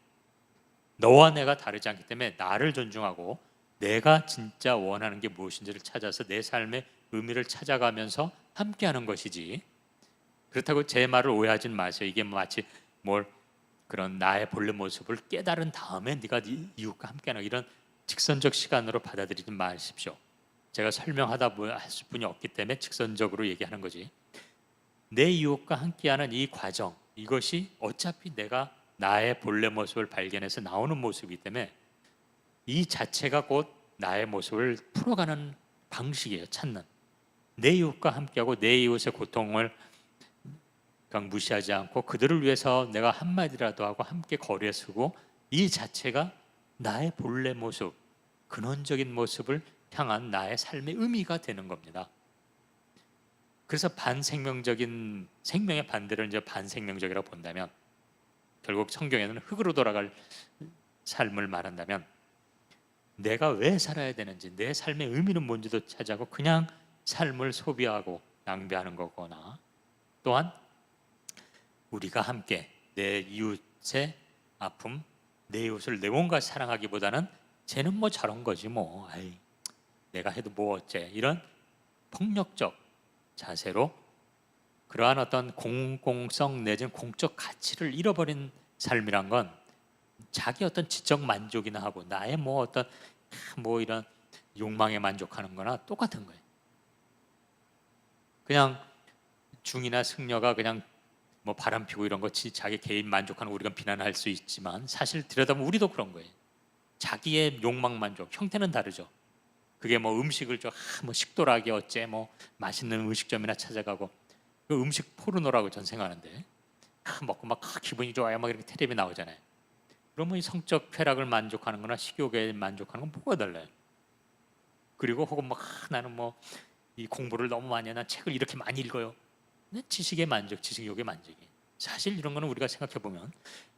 너와 내가 다르지 않기 때문에 나를 존중하고 내가 진짜 원하는 게 무엇인지를 찾아서 내 삶의 의미를 찾아가면서 함께하는 것이지, 그렇다고 제 말을 오해하진 마세요. 이게 마치 뭘 그런 나의 본래 모습을 깨달은 다음에 네가 이웃과 함께하는 이런 직선적 시간으로 받아들이지 마십시오. 제가 설명하다 하실 분이 없기 때문에 직선적으로 얘기하는 거지, 내 이웃과 함께하는 이 과정, 이것이 어차피 내가 나의 본래 모습을 발견해서 나오는 모습이기 때문에 이 자체가 곧 나의 모습을 풀어가는 방식이에요. 찾는, 내 이웃과 함께하고 내 이웃의 고통을 그냥 무시하지 않고 그들을 위해서 내가 한마디라도 하고 함께 거리에 서고, 이 자체가 나의 본래 모습, 근원적인 모습을 향한 나의 삶의 의미가 되는 겁니다. 그래서 반생명적인, 생명의 반대를 이제 반생명적이라고 본다면, 결국 성경에는 흙으로 돌아갈 삶을 말한다면 내가 왜 살아야 되는지, 내 삶의 의미는 뭔지도 찾아고 그냥 삶을 소비하고 낭비하는 거거나, 또한 우리가 함께 내 이웃의 아픔, 내 이웃을 내 몸과 사랑하기보다는 쟤는 뭐 저런 거지 뭐, 내가 해도 뭐 어째, 이런 폭력적 자세로 그러한 어떤 공공성 내지는 공적 가치를 잃어버린 삶이란 건 자기 어떤 지적 만족이나 하고 나의 뭐 어떤 뭐 이런 욕망에 만족하는 거나 똑같은 거예요. 그냥 중이나 승려가 그냥 뭐 바람 피고 이런 거 자기 개인 만족하는 거 우리가 비난할 수 있지만 사실 들여다보면 우리도 그런 거예요. 자기의 욕망 만족, 형태는 다르죠. 그게 뭐 음식을 뭐 식도락이 어째 뭐 맛있는 음식점이나 찾아가고 그 음식 포르노라고 전 생각하는데 먹고 막 기분이 좋아요 막 이렇게 텔레비 나오잖아요. 그러면 이 성적 쾌락을 만족하는 거나 식욕에 만족하는 건 뭐가 달라요? 그리고 혹은 막 나는 뭐 이 공부를 너무 많이 해나 책을 이렇게 많이 읽어요. 지식의 만족, 지식욕의 만족이 사실 이런 거는 우리가 생각해 보면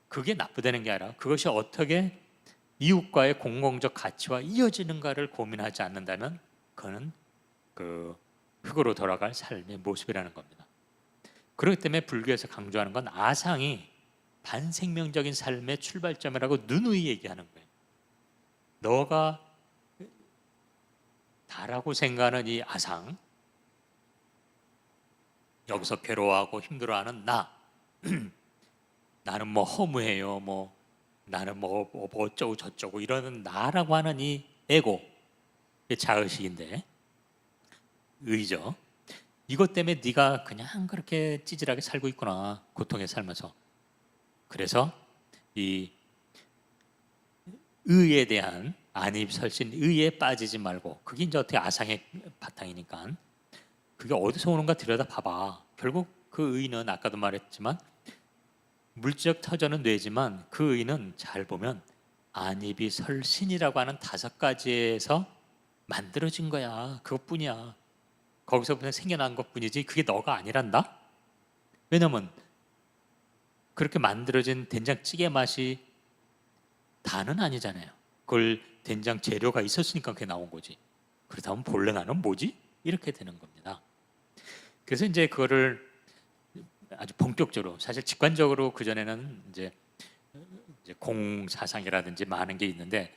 그게 나쁘다는 게 아니라 그것이 어떻게 이웃과의 공공적 가치와 이어지는가를 고민하지 않는다면 그거는 그 흙으로 돌아갈 삶의 모습이라는 겁니다. 그렇기 때문에 불교에서 강조하는 건 아상이 반생명적인 삶의 출발점이라고 누누이 얘기하는 거예요. 너가 다라고 생각하는 이 아상, 여기서 괴로워하고 힘들어하는 나 나는 뭐 허무해요 뭐 나는 뭐 어쩌고 저쩌고 이러는 나라고 하는 이 에고, 자의식인데 의죠. 이것 때문에 네가 그냥 그렇게 찌질하게 살고 있구나, 고통에 살면서. 그래서 이 의에 대한 안입설신, 의에 빠지지 말고, 그게 이제 어떻게 아상의 바탕이니까 그게 어디서 오는가 들여다 봐봐. 결국 그 의는 아까도 말했지만 물질적 터전은 뇌지만 그 의는 잘 보면 안입이 설신이라고 하는 5가지에서 만들어진 거야. 그것뿐이야. 거기서부터 생겨난 것뿐이지 그게 너가 아니란다. 왜냐면 그렇게 만들어진 된장찌개 맛이 다는 아니잖아요. 그걸 된장 재료가 있었으니까 그게 나온 거지. 그렇다면 본래 나는 뭐지? 이렇게 되는 겁니다. 그래서 이제 그거를 아주 본격적으로, 사실 직관적으로 그 전에는 이제 공사상이라든지 많은 게 있는데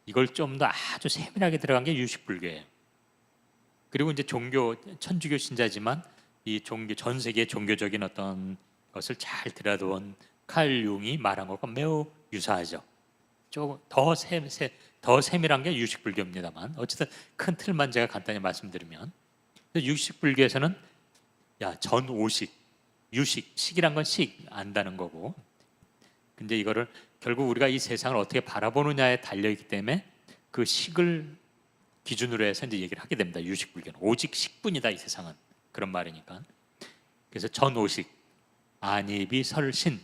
이걸 좀 더 아주 세밀하게 들어간 게 유식불교예요. 그리고 이제 종교, 천주교 신자지만 이 종교, 전 세계 종교적인 어떤 것을 잘 들여다본 칼 융이 말한 것과 매우 유사하죠. 조금 더 세밀한 게 유식불교입니다만 어쨌든 큰 틀만 제가 간단히 말씀드리면, 유식불교에서는 전오식, 유식, 식이란 건 식 안다는 거고, 근데 이거를 결국 우리가 이 세상을 어떻게 바라보느냐에 달려있기 때문에 그 식을 기준으로 해서 이제 얘기를 하게 됩니다. 유식불교는 오직 식뿐이다 이 세상은, 그런 말이니까. 그래서 전오식, 안입이 설신,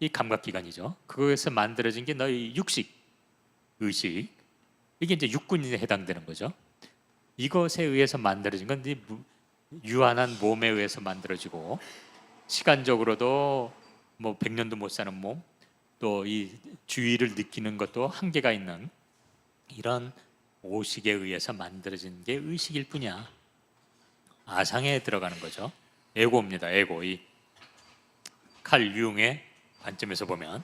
이 감각기관이죠. 그거에서 만들어진 게 너희 육식, 의식, 이게 이제 육군에 해당되는 거죠. 이것에 의해서 만들어진 건 유한한 몸에 의해서 만들어지고, 시간적으로도 뭐 100년도 못 사는 몸, 또 이 주의를 느끼는 것도 한계가 있는 이런 오식에 의해서 만들어진 게 의식일 뿐이야. 아상에 들어가는 거죠. 에고입니다. 에고. 이 칼 융의 관점에서 보면.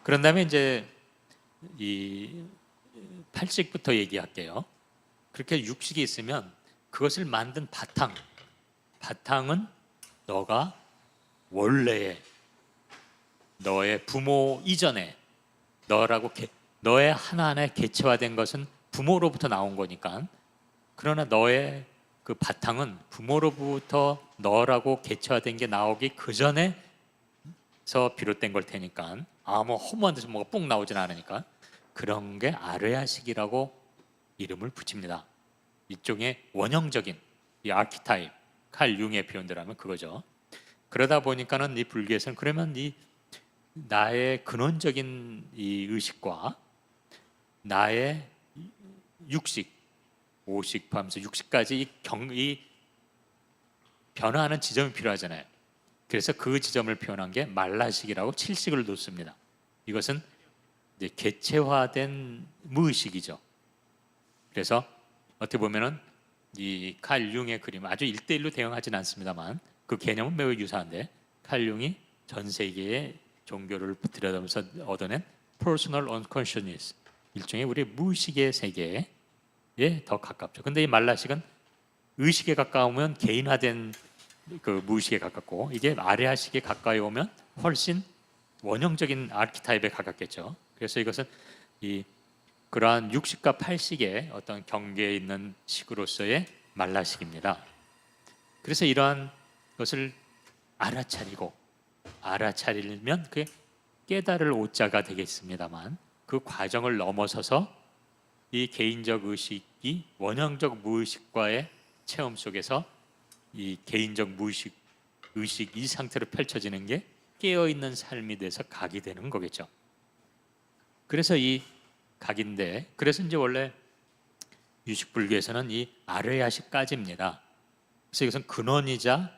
그런 다음에 이제 이 팔식부터 얘기할게요. 그렇게 육식이 있으면 그것을 만든 바탕은 너가 원래의 너의 부모 이전에 너의 하나하나의 개체화된 것은 부모로부터 나온 거니까. 그러나 너의 그 바탕은 부모로부터 너라고 개체화된 게 나오기 그 전에서 비롯된 걸 테니까, 뭐 허무한 데서 뭐가 뿡 나오진 않으니까 그런 게 아르야식이라고 이름을 붙입니다. 일종의 원형적인 이 아키타입, 칼 융의 표현대로 하면 그거죠. 그러다 보니까는 이 불교에서는 그러면 이 나의 근원적인 이 의식과 나의 육식, 오식 포함해서 육식까지 이 변화하는 지점이 필요하잖아요. 그래서 그 지점을 표현한 게 말라식이라고 7식을 놓습니다. 이것은 이제 개체화된 무의식이죠. 그래서 어떻게 보면은 이 칼 융의 그림, 아주 1대1로 대응하지는 않습니다만 그 개념은 매우 유사한데, 칼 융이 전 세계의 종교를 들여다보면서 얻어낸 personal unconsciousness, 일종의 우리 무의식의 세계에 더 가깝죠. 근데 이 말라식은 의식에 가까우면 개인화된 그 무의식에 가깝고, 이게 아레아식에 가까이 오면 훨씬 원형적인 아키타입에 가깝겠죠. 그래서 이것은 그러한 육식과 팔식의 어떤 경계에 있는 식으로서의 말라식입니다. 그래서 이러한 것을 알아차리면 그게 깨달을 오자가 되겠습니다만, 그 과정을 넘어서서 이 개인적 의식이 원형적 무의식과의 체험 속에서 이 개인적 무의식 의식 이 상태로 펼쳐지는 게 깨어있는 삶이 돼서 각이 되는 거겠죠. 그래서 이 각인데, 그래서 이제 원래 유식불교에서는 이 아르야식까지입니다. 그래서 이것은 근원이자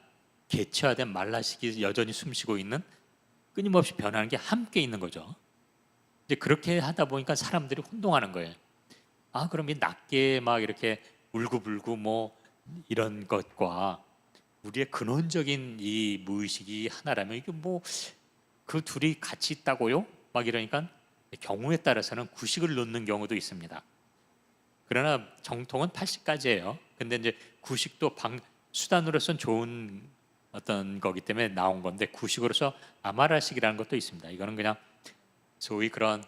개체화된 말라식이 여전히 숨쉬고 있는, 끊임없이 변하는 게 함께 있는 거죠. 이제 그렇게 하다 보니까 사람들이 혼동하는 거예요. 아, 그럼 이 낮게 막 이렇게 울고불고 뭐 이런 것과 우리의 근원적인 이 무의식이 하나라면 이게 뭐 그 둘이 같이 있다고요? 막 이러니까 경우에 따라서는 구식을 놓는 경우도 있습니다. 그러나 정통은 80까지예요. 근데 이제 구식도 수단으로선 좋은 어떤 거기 때문에 나온 건데, 구식으로서 아마라식이라는 것도 있습니다. 이거는 그냥 소위 그런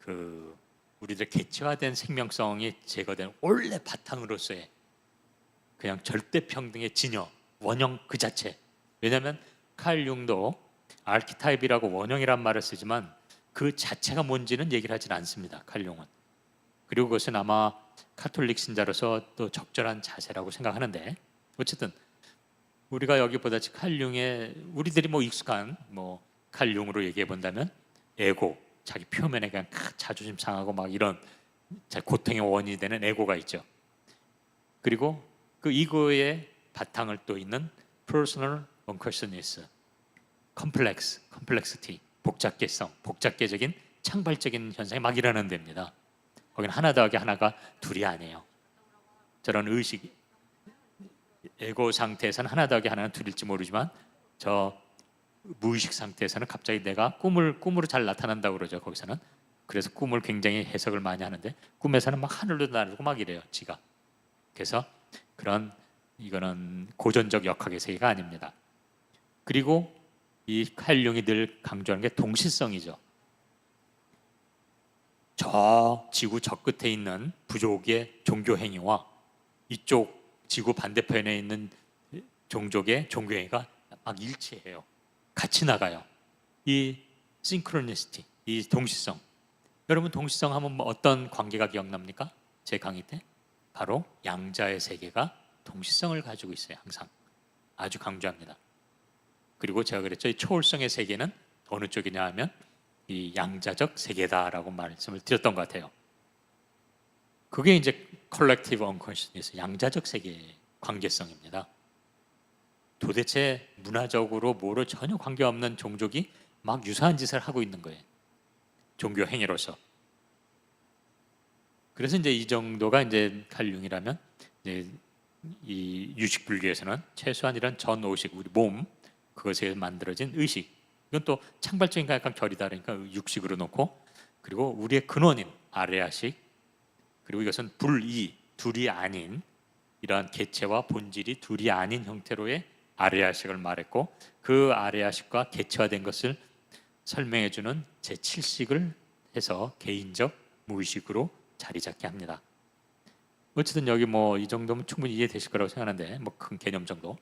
그 우리들 개체화된 생명성이 제거된 원래 바탕으로서의 그냥 절대평등의 진여, 원형 그 자체. 왜냐하면 칼 융도 아키타입이라고 원형이란 말을 쓰지만 그 자체가 뭔지는 얘기를 하진 않습니다. 칼 융은. 그리고 그것은 아마 카톨릭 신자로서 또 적절한 자세라고 생각하는데, 어쨌든 우리가 여기 보다시 칼 융에 우리들이 뭐 익숙한 뭐 칼 융으로 얘기해 본다면 에고, 자기 표면에 그냥 자존심 상하고 막 이런 고통의 원인이 되는 에고가 있죠. 그리고 그 이거의 바탕을 또 있는 personal unconsciousness, complexity, 복잡계성, 복잡계적인 창발적인 현상이 막 일어나는 데입니다. 거기는 하나 더하기 하나가 둘이 아니에요. 저런 의식, 에고 상태에서는 하나 더하기 하나는 둘일지 모르지만 저 무의식 상태에서는 갑자기 내가 꿈으로 잘 나타난다고 그러죠. 거기서는. 그래서 꿈을 굉장히 해석을 많이 하는데, 꿈에서는 막 하늘로 날고 막 이래요, 지가. 그래서 그런, 이거는 고전적 역학의 세계가 아닙니다. 그리고 이 칼융이 늘 강조하는 게 동시성이죠. 저 지구 저 끝에 있는 부족의 종교 행위와 이쪽 지구 반대편에 있는 종족의 종교 행위가 막 일치해요. 같이 나가요. 이 싱크로니시티, 이 동시성. 여러분 동시성 하면 뭐 어떤 관계가 기억납니까? 제 강의 때 바로 양자의 세계가 동시성을 가지고 있어요. 항상 아주 강조합니다. 그리고 제가 그랬죠. 이 초월성의 세계는 어느 쪽이냐 하면 이 양자적 세계다라고 말씀을 드렸던 것 같아요. 그게 이제 컬렉티브 언컨셔스니스, 양자적 세계의 관계성입니다. 도대체 문화적으로 뭐로 전혀 관계없는 종족이 막 유사한 짓을 하고 있는 거예요. 종교 행위로서. 그래서 이제 이 정도가 이제 칼융이라면, 이제 이 유식불교에서는 최소한 이런 전오식, 우리 몸 그것에 만들어진 의식, 이건 또 창발적인 거 약간 결이 다르니까 육식으로 놓고, 그리고 우리의 근원인 아레아식, 그리고 이것은 불이, 둘이 아닌, 이러한 개체와 본질이 둘이 아닌 형태로의 아레아식을 말했고, 그 아레아식과 개체화된 것을 설명해주는 제7식을 해서 개인적 무의식으로 자리 잡게 합니다. 어쨌든 여기 뭐 이 정도면 충분히 이해되실 거라고 생각하는데, 뭐 큰 개념 정도.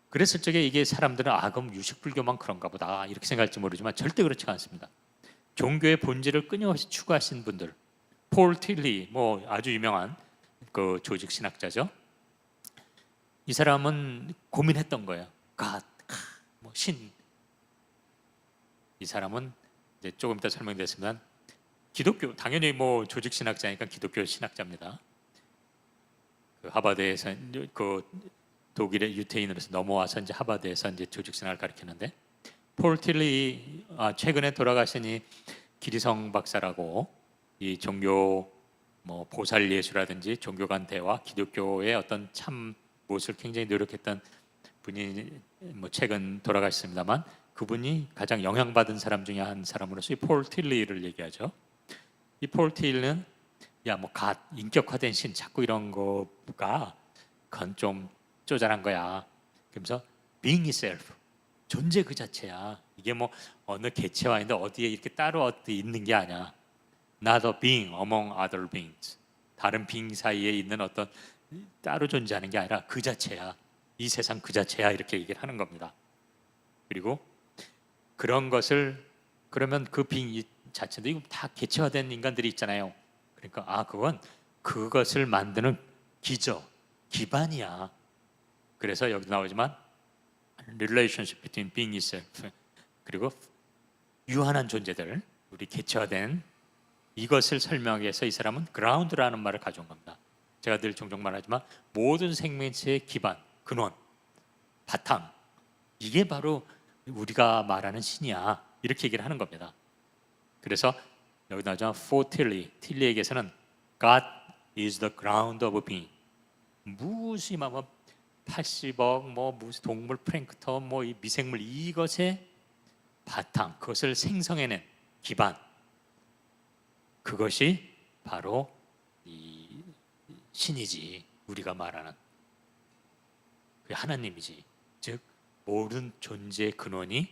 그랬을 적에 이게 사람들은 그럼 유식불교만 그런가 보다 이렇게 생각할지 모르지만 절대 그렇지가 않습니다. 종교의 본질을 끊임없이 추구하신 분들, 폴 틸리, 뭐 아주 유명한 그 조직 신학자죠. 이 사람은 고민했던 거예요. God, 뭐 신. 이 사람은 이제 조금 이따 설명드리겠지만 기독교, 당연히 뭐 조직 신학자니까 기독교 신학자입니다. 그 하버드에서 그 독일의 유태인으로서 넘어와서 이제 하버드에서 이제 조직 신학을 가르치는데, 폴 틸리 최근에 돌아가신 이 기리성 박사라고 이 종교 뭐 보살 예수라든지 종교간 대화, 기독교의 어떤 참 무엇을 굉장히 노력했던 분이 뭐 최근 돌아가셨습니다만, 그분이 가장 영향받은 사람 중에 한 사람으로서 이 폴 틸리를 얘기하죠. 이 폴 틸리는 뭐 인격화된 신 자꾸 이런 거가 그건 좀 쪼잔한 거야. 그러면서 being itself, 존재 그 자체야. 이게 뭐 어느 개체화인데 어디에 이렇게 따로 어디 있는 게 아니야. Not a being among other beings. 다른 being 사이에 있는 어떤 따로 존재하는 게 아니라 그 자체야. 이 세상 그 자체야 이렇게 얘기를 하는 겁니다. 그리고 그런 것을 그러면 그 빙 자체도 이거 다 개체화된 인간들이 있잖아요. 그러니까 그건 그것을 만드는 기반이야. 그래서 여기 나오지만 relationship between being itself 그리고 유한한 존재들 우리 개체화된 이것을 설명하기 위해서 이 사람은 ground라는 말을 가져온 겁니다. 제가 늘 종종 말하지만 모든 생명체의 기반, 근원, 바탕 이게 바로 우리가 말하는 신이야 이렇게 얘기를 하는 겁니다. 그래서 여기 나오지만 for 틸리에게서는 God is the ground of being 무심한 80억 무슨 동물 플랭크톤 이 미생물 이것의 바탕 그것을 생성해낸 기반 그것이 바로 이 신이지 우리가 말하는 그 하나님이지 즉 모든 존재의 근원이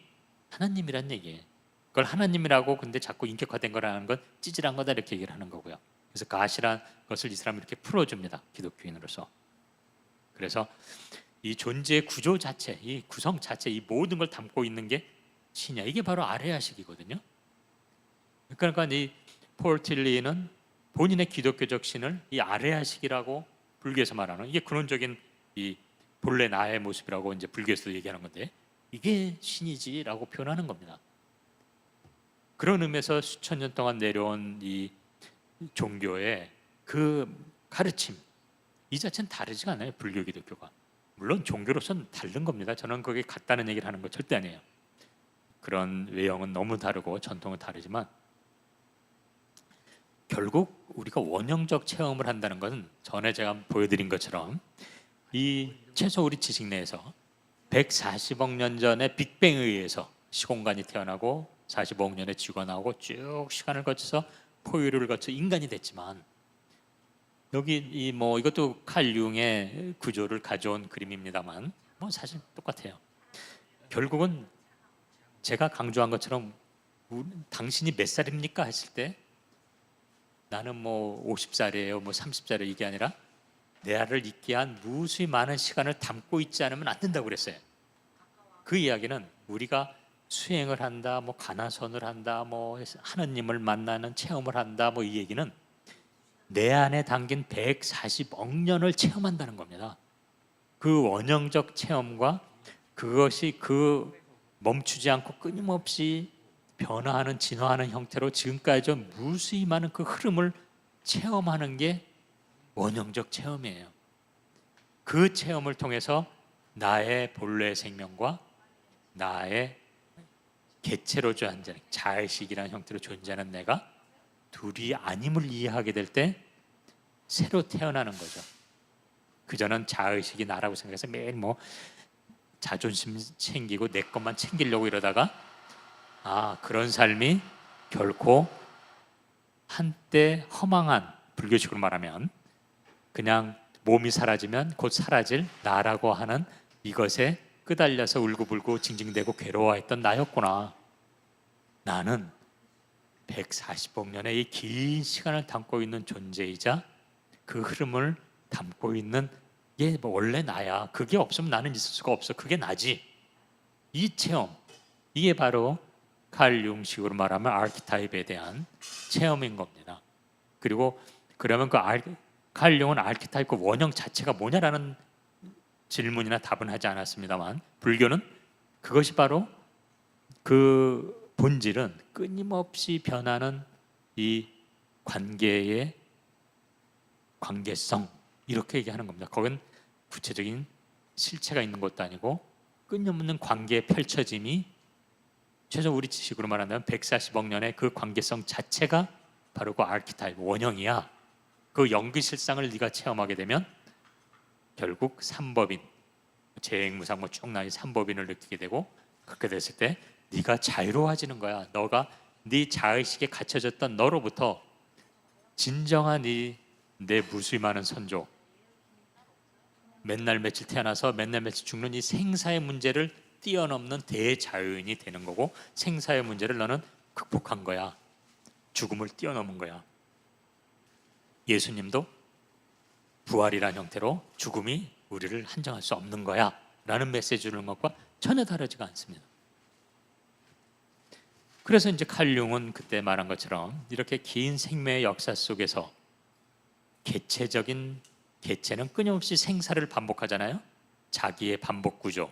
하나님이란 얘기예요. 그걸 하나님이라고 근데 자꾸 인격화된 거라는 건 찌질한 거다 이렇게 얘기를 하는 거고요. 그래서 가시란 것을 이 사람이 이렇게 풀어줍니다. 기독교인으로서. 그래서 이 존재의 구조 자체, 이 구성 자체, 이 모든 걸 담고 있는 게 신이야. 이게 바로 아레아식이거든요. 그러니까 이 폴 틸리는 본인의 기독교적 신을 이 아레아식이라고 불교에서 말하는 이게 근원적인 이 본래 나의 모습이라고 이제 불교에서 얘기하는 건데 이게 신이지라고 표현하는 겁니다. 그런 의미에서 수천 년 동안 내려온 이 종교의 그 가르침 이 자체는 다르지가 않아요. 불교 기독교가 물론 종교로서는 다른 겁니다. 저는 그게 같다는 얘기를 하는 거 절대 아니에요. 그런 외형은 너무 다르고 전통은 다르지만 결국 우리가 원형적 체험을 한다는 것은 전에 제가 보여드린 것처럼 이 최소 우리 지식 내에서 140억 년 전에 빅뱅에 의해서 시공간이 태어나고 45억 년에 지구가 나오고 쭉 시간을 거쳐서 포유류를 거쳐 인간이 됐지만 여기 이것도 칼 융의 구조를 가져온 그림입니다만 사실 똑같아요. 결국은 제가 강조한 것처럼 당신이 몇 살입니까 했을 때 나는 50살이에요 30살이에요 이게 아니라 내 알을 잊게 한 무수히 많은 시간을 담고 있지 않으면 안 된다고 그랬어요. 그 이야기는 우리가 수행을 한다 가나선을 한다 하느님을 만나는 체험을 한다 이 얘기는 내 안에 담긴 140억 년을 체험한다는 겁니다. 그 원형적 체험과 그것이 그 멈추지 않고 끊임없이 변화하는 진화하는 형태로 지금까지 무수히 많은 그 흐름을 체험하는 게 원형적 체험이에요. 그 체험을 통해서 나의 본래 생명과 나의 개체로 존재하는 자의식이라는 형태로 존재하는 내가 둘이 아님을 이해하게 될 때 새로 태어나는 거죠. 그전은 자의식이 나라고 생각해서 매일 자존심 챙기고 내 것만 챙기려고 이러다가 그런 삶이 결코 한때 허망한 불교식으로 말하면 그냥 몸이 사라지면 곧 사라질 나라고 하는 이것에 끄달려서 울고불고 징징대고 괴로워했던 나였구나. 나는 140억 년의 이 긴 시간을 담고 있는 존재이자 그 흐름을 담고 있는 게 원래 나야. 그게 없으면 나는 있을 수가 없어. 그게 나지. 이 체험, 이게 바로 칼 융식으로 말하면 아키타입에 대한 체험인 겁니다. 그리고 그러면 칼 융은 아키타입 그 원형 자체가 뭐냐라는 질문이나 답은 하지 않았습니다만 불교는 그것이 바로 그 본질은 끊임없이 변하는 이 관계의 관계성 이렇게 얘기하는 겁니다. 거긴 구체적인 실체가 있는 것도 아니고 끊임없는 관계의 펼쳐짐이 최소 우리 지식으로 말한다면 140억 년의 그 관계성 자체가 바로 그 아키타입 원형이야. 그 연기실상을 네가 체험하게 되면 결국 삼법인 재행무상 쭉 나이 삼법인을 느끼게 되고 그렇게 됐을 때 네가 자유로워지는 거야. 너가 네 자의식에 갇혀졌던 너로부터 진정한 내 무수히 많은 선조 맨날 며칠 태어나서 맨날 며칠 죽는 이 생사의 문제를 뛰어넘는 대자유인이 되는 거고 생사의 문제를 너는 극복한 거야. 죽음을 뛰어넘은 거야. 예수님도 부활이라는 형태로 죽음이 우리를 한정할 수 없는 거야 라는 메시지를 주는 것과 전혀 다르지가 않습니다. 그래서 이제 칼 융은 그때 말한 것처럼 이렇게 긴 생명의 역사 속에서 개체는 끊임없이 생사를 반복하잖아요. 자기의 반복 구조.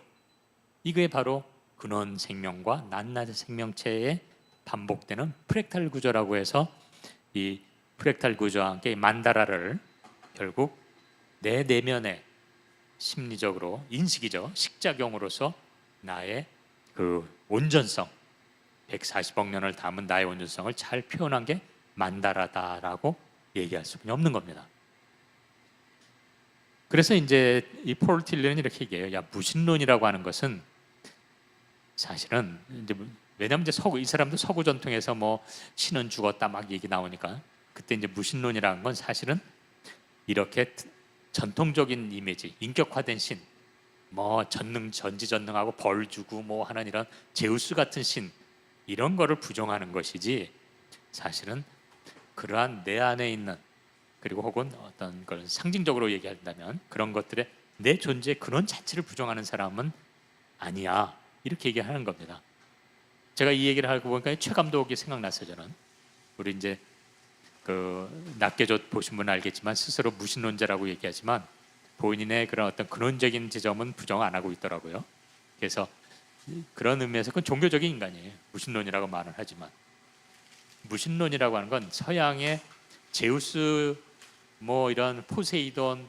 이게 바로 근원 생명과 낱낱이 생명체의 반복되는 프랙탈 구조라고 해서 이 프랙탈 구조와 함께 만다라를 결국 내 내면의 심리적으로 인식이죠. 식작용으로서 나의 그 온전성 140억 년을 담은 나의 온전성을 잘 표현한 게 만다라다라고 얘기할 수는 없는 겁니다. 그래서 이제 이 폴 틸러는 이렇게 얘기해요. 야, 무신론이라고 하는 것은 사실은 이제 왜냐하면 이제 이 사람도 서구 전통에서 뭐 신은 죽었다 막 얘기 나오니까 그때 이제 무신론이라는 건 사실은 이렇게 전통적인 이미지, 인격화된 신, 뭐 전지전능하고 벌 주고 뭐 하는 이런 제우스 같은 신 이런 거를 부정하는 것이지 사실은 그러한 내 안에 있는 그리고 혹은 어떤 걸 상징적으로 얘기한다면 그런 것들의 내 존재의 근원 자체를 부정하는 사람은 아니야 이렇게 얘기하는 겁니다. 제가 이 얘기를 하고 보니까 최 감독이 생각났어요. 저는 우리 이제 그 낱개조 보신 분은 알겠지만 스스로 무신론자라고 얘기하지만 본인의 그런 어떤 근원적인 지점은 부정 안 하고 있더라고요. 그래서 그런 의미에서 그건 종교적인 인간이에요. 무신론이라고 말을 하지만 무신론이라고 하는 건 서양의 제우스 뭐 이런 포세이돈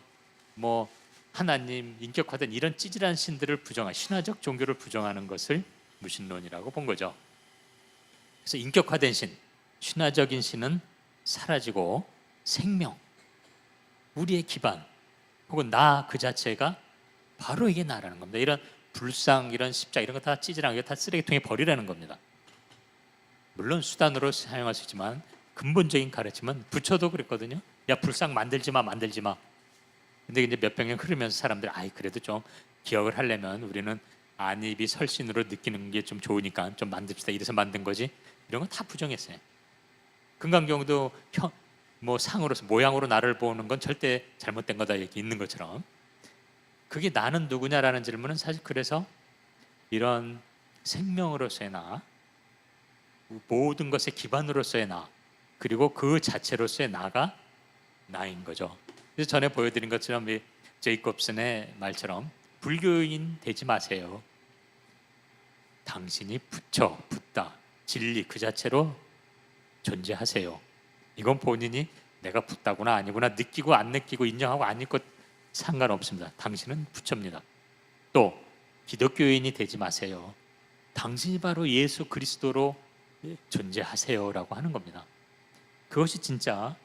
뭐 하나님 인격화된 이런 찌질한 신들을 부정한 신화적 종교를 부정하는 것을 무신론이라고 본 거죠. 그래서 인격화된 신, 신화적인 신은 사라지고 생명, 우리의 기반 혹은 나 그 자체가 바로 이게 나라는 겁니다. 이런 불상, 이런 십자 이런 거 다 찌질한 게 다 쓰레기통에 버리라는 겁니다. 물론 수단으로 사용할 수 있지만 근본적인 가르침은 부처도 그랬거든요. 야, 불상 만들지 마. 근데 이제 몇백 년 흐르면서 사람들이 아이 그래도 좀 기억을 하려면 우리는 안입이 설신으로 느끼는 게 좀 좋으니까 좀 만듭시다. 이래서 만든 거지. 이런 거 다 부정했어요. 금강경도 뭐 상으로서 모양으로 나를 보는 건 절대 잘못된 거다 이렇게 있는 것처럼 그게 나는 누구냐라는 질문은 사실 그래서 이런 생명으로서의 나 모든 것의 기반으로서의 나 그리고 그 자체로서의 나가 나인 거죠. 그래서 전에 보여드린 것처럼 이 제이콥슨의 말처럼 불교인 되지 마세요. 당신이 부처, 붓다, 진리 그 자체로 존재하세요. 이건 본인이 내가 붓다구나 아니구나 느끼고 안 느끼고 인정하고 안 믿고 상관없습니다. 당신은 부처입니다. 또 기독교인이 되지 마세요. 당신이 바로 예수 그리스도로 존재하세요라고 하는 겁니다. 그것이 진짜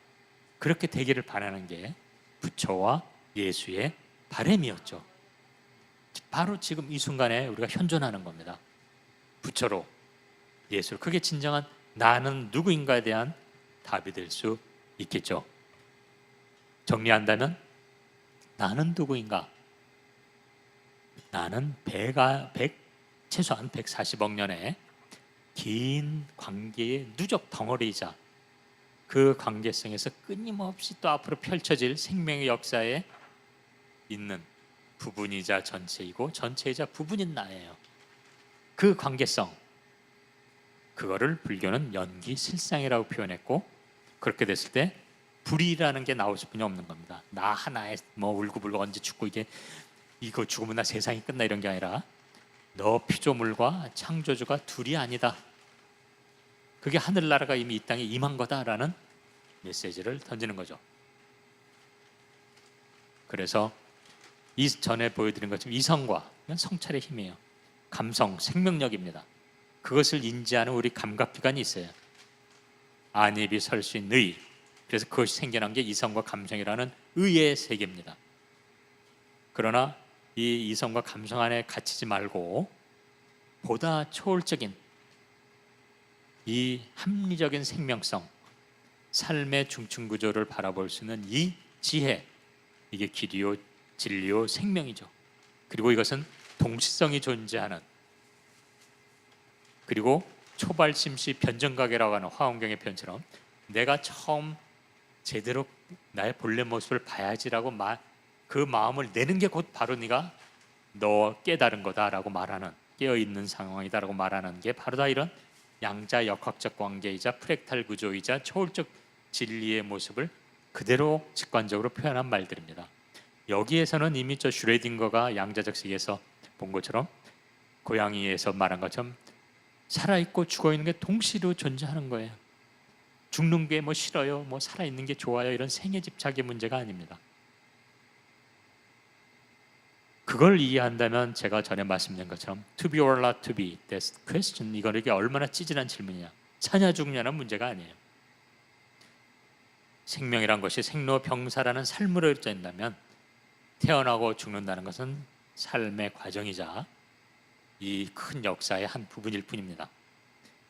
그렇게 되기를 바라는 게 부처와 예수의 바람이었죠. 바로 지금 이 순간에 우리가 현존하는 겁니다. 부처로 예수로 그게 진정한 나는 누구인가에 대한 답이 될 수 있겠죠. 정리한다면 나는 누구인가? 나는 최소한 140억 년의 긴 관계의 누적 덩어리이자 그 관계성에서 끊임없이 또 앞으로 펼쳐질 생명의 역사에 있는 부분이자 전체이고 전체이자 부분인 나예요. 그 관계성 그거를 불교는 연기실상이라고 표현했고 그렇게 됐을 때 불이라는 게 나올 수뿐이 없는 겁니다. 나 하나에 뭐 울고불고 언제 죽고 이거 죽으면 나 세상이 끝나 이런 게 아니라 너 피조물과 창조주가 둘이 아니다. 그게 하늘나라가 이미 이 땅에 임한 거다라는 메시지를 던지는 거죠. 그래서 이 전에 보여드린 것처럼 이성과 이건 성찰의 힘이에요. 감성, 생명력입니다. 그것을 인지하는 우리 감각기관이 있어요. 안입이 설 수 있는 의. 그래서 그것이 생겨난 게 이성과 감성이라는 의의 세계입니다. 그러나 이 이성과 감성 안에 갇히지 말고 보다 초월적인 이 합리적인 생명성, 삶의 중층구조를 바라볼 수 있는 이 지혜, 이게 길이요, 진리요, 생명이죠. 그리고 이것은 동시성이 존재하는 그리고 초발심시 변정각이라고 하는 화엄경의 표현처럼 내가 처음 제대로 나의 본래 모습을 봐야지라고 그 마음을 내는 게 곧 바로 네가 너 깨달은 거다라고 말하는, 깨어있는 상황이다라고 말하는 게 바로 다 이런 양자 역학적 관계이자 프랙탈 구조이자 초월적 진리의 모습을 그대로 직관적으로 표현한 말들입니다. 여기에서는 이미 저 슈레딩거가 양자적 세계에서 본 것처럼, 고양이에서 말한 것처럼 살아있고 죽어있는 게 동시로 존재하는 거예요. 죽는 게 뭐 싫어요, 뭐 살아있는 게 좋아요, 이런 생애 집착의 문제가 아닙니다. 그걸 이해한다면 제가 전에 말씀드린 것처럼 to be or not to be, that's question, 이게 얼마나 찌질한 질문이냐, 사냐 죽냐는 문제가 아니에요. 생명이란 것이 생로병사라는 삶으로 이루어진다면 태어나고 죽는다는 것은 삶의 과정이자 이 큰 역사의 한 부분일 뿐입니다.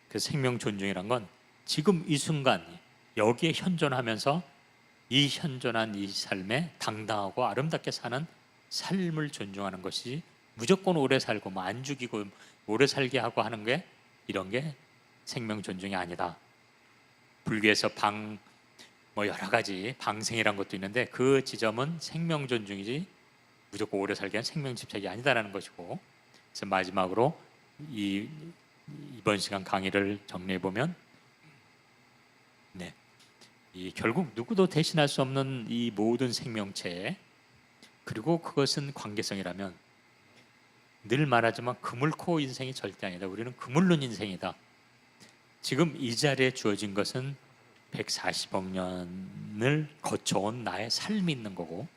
그 생명 존중이란 건 지금 이 순간 여기에 현존하면서 이 현존한 이 삶에 당당하고 아름답게 사는 삶을 존중하는 것이, 무조건 오래 살고 뭐 안 죽이고 오래 살게 하고 하는 게, 이런 게 생명 존중이 아니다. 불교에서 뭐 여러 가지 방생이란 것도 있는데 그 지점은 생명 존중이지 무조건 오래 살게 한 생명 집착이 아니다라는 것이고, 그래서 마지막으로 이번 시간 강의를 정리해 보면, 이 결국 누구도 대신할 수 없는 이 모든 생명체, 그리고 그것은 관계성이라면 늘 말하지만 그물코 인생이 절대 아니다. 우리는 그물론 인생이다. 지금 이 자리에 주어진 것은 140억 년을 거쳐온 나의 삶이 있는 거고,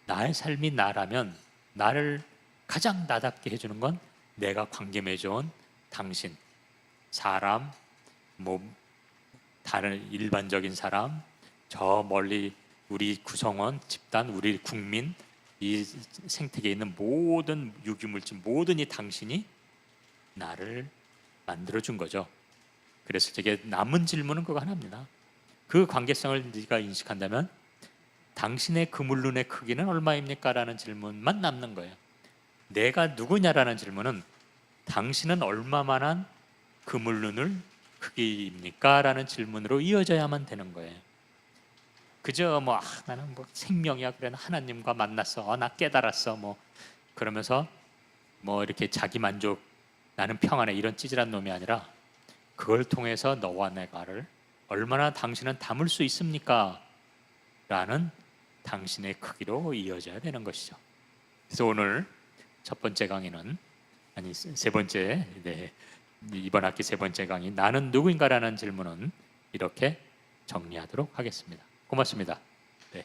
나의 삶이 나라면 나를 가장 나답게 해주는 건 내가 관계 맺어온 당신, 사람, 뭐 다른 일반적인 사람, 저 멀리 우리 구성원, 집단, 우리 국민, 이 생태계에 있는 모든 유기물질, 모든 이 당신이 나를 만들어준 거죠. 그래서 제게 남은 질문은 그거 하나입니다. 그 관계성을 네가 인식한다면 당신의 그물론의 크기는 얼마입니까? 라는 질문만 남는 거예요. 내가 누구냐라는 질문은 당신은 얼마만한 그물론을 크기입니까? 라는 질문으로 이어져야만 되는 거예요. 그저 뭐 나는 뭐 생명이야, 그래 하나님과 만났어, 나 깨달았어, 뭐 그러면서 뭐 이렇게 자기 만족, 나는 평안해, 이런 찌질한 놈이 아니라 그걸 통해서 너와 내가를 얼마나 당신은 담을 수 있습니까? 라는 당신의 크기로 이어져야 되는 것이죠. 그래서 오늘 첫 번째 강의는, 아니 세 번째, 이번 학기 세 번째 강의, 나는 누구인가라는 질문은 이렇게 정리하도록 하겠습니다. 고맙습니다. 네.